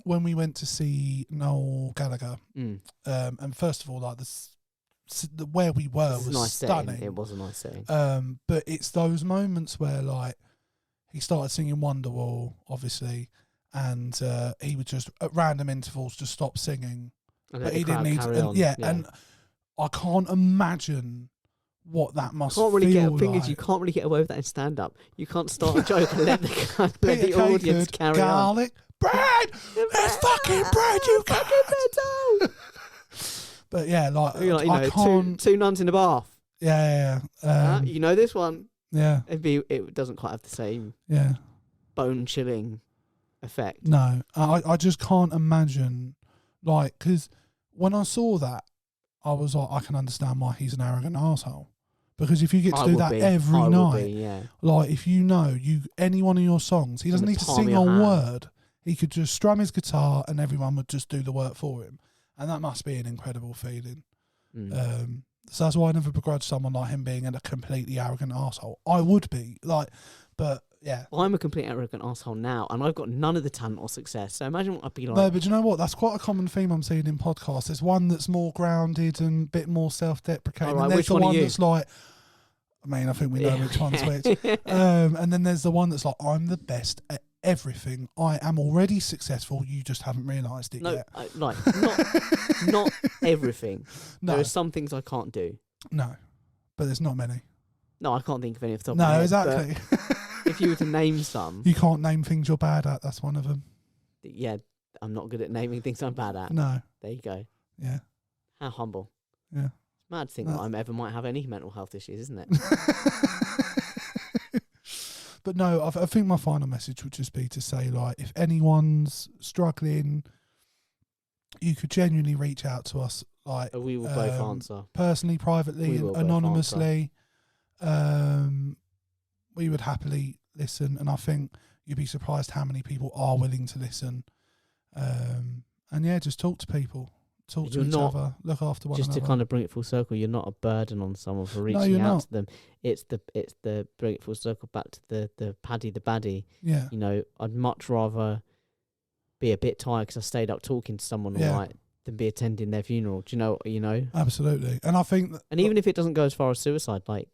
when we went to see Noel Gallagher. Mm. And first of all, like the where we were It's a was nice stunning. setting. It was a nice setting. But it's those moments where like he started singing Wonderwall, obviously, and he would just at random intervals just stop singing. And But let the he didn't crowd need carry to. on. Yeah, and I can't imagine what that must can't really feel get. Thing like. is, you can't really get away with that in stand up. You can't start a joke and let the Peter Kay audience could, carry on. garlic bread. It's fucking bread, you can't. But yeah, like, You're like, I can't. two nuns in a bath. Yeah. You know this one. Yeah. It doesn't quite have the same Yeah. bone chilling effect. No, I just can't imagine, like, because when I saw that, I was like, I can understand why he's an arrogant arsehole. Because if you get to do that every night, Yeah. like, if any one of your songs, he doesn't the need to palm of sing your a hand. word. He could just strum his guitar and everyone would just do the work for him. And that must be an incredible feeling. Mm. So that's why I never begrudge someone like him being a completely arrogant arsehole. I would be, like, but yeah. I'm a complete arrogant asshole now, and I've got none of the talent or success. So imagine what I'd be like. No, but you know what? That's quite a common theme I'm seeing in podcasts. There's one that's more grounded and a bit more self-deprecating. All right, and there's which the one are one you? that's like, I mean, I think we know which one's which. And then there's the one that's like, I'm the best at everything. I am already successful. You just haven't realised it No, yet. not everything. No, There are some things I can't do. no, but there's not many. No, I can't think of any off the top of my No, head. exactly. But if you were to name some, You can't name things you're bad at. That's one of them. yeah, I'm not good at naming things I'm bad at. No, There you go. yeah, How humble. yeah. It's mad to think No. that I ever might have any mental health issues, isn't it? But no, I think my final message would just be to say, like, if anyone's struggling, you could genuinely reach out to us, like, We will both answer. personally, privately, We and will both anonymously. We would happily listen, and I think you'd be surprised how many people are willing to listen. And yeah, just talk to people, talk to You're each not- other, look after one Just another. to kind of bring it full circle, you're not a burden on someone for No, reaching you're out not. to them. It's the bring it full circle back to the Paddy the Baddy. Yeah, You know, I'd much rather be a bit tired because I stayed up talking to someone Yeah. all night than be attending their funeral. Do you know? absolutely. And I think that, And even if it doesn't go as far as suicide, like,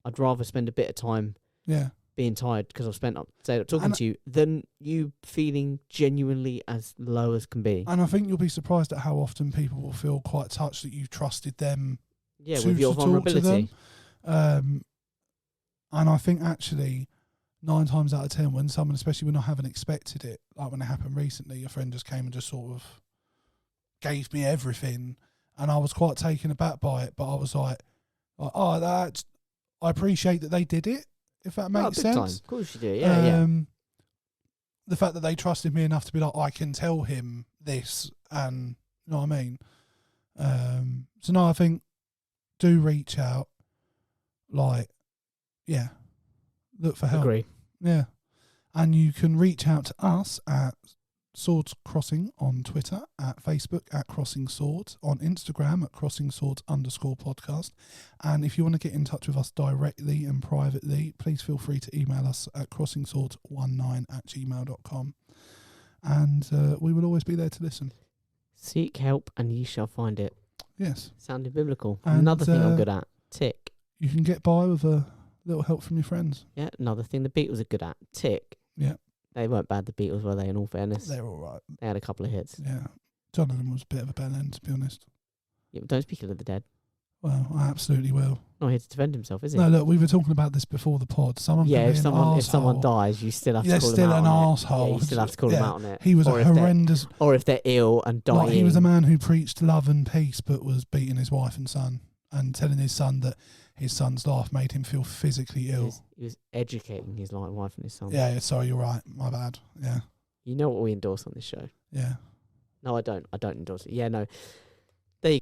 I'd rather spend a bit of time yeah, being tired because I've stayed up talking And- to you than you feeling genuinely as low as can be. and I think you'll be surprised at how often people will feel quite touched that you've trusted them. Yeah, to- with your to talk to vulnerability. them. And I think actually 9 times out of 10, when someone, especially when I haven't expected it, like when it happened recently, a friend just came and just sort of gave me everything, and I was quite taken aback by it. But I was like, oh, I appreciate that they did it. If that makes big sense. time. Of course you do. Yeah. The fact that they trusted me enough to be like, I can tell him this, and you know what I mean. So no, I think do reach out. Like, yeah, look for help. Agree. Yeah, and you can reach out to us at Swords Crossing on Twitter, at Facebook at Crossing Swords, on Instagram at CrossingSwords_podcast. And if you want to get in touch with us directly and privately, please feel free to email us at CrossingSwords19@gmail.com. And we will always be there to listen. Seek help and ye shall find it. Yes. Sounded biblical. And, another thing I'm good at. Tick. You can get by with a little help from your friends. Yeah, another thing the Beatles are good at. Tick. Yeah. They weren't bad, the Beatles, were they, in all fairness? They're all right. They had a couple of hits. Yeah. John Lennon was a bit of a bell end, to be honest. Yeah, but don't speak ill of the dead. Well, I absolutely will. Not here to defend himself, is he? No, look, we were talking about this before the pod. Someone yeah, can be if someone dies, you still have to call still him out an on arsehole. it. Yeah, you still have to call him out on it. He was or a horrendous... Or if they're ill and dying. Like, he was a man who preached love and peace but was beating his wife and son and telling his son that his son's life made him feel physically ill. He was educating his wife and his son. Yeah, sorry, you're right. My bad. Yeah. You know what we endorse on this show? Yeah. No, I don't. I don't endorse it. Yeah, no.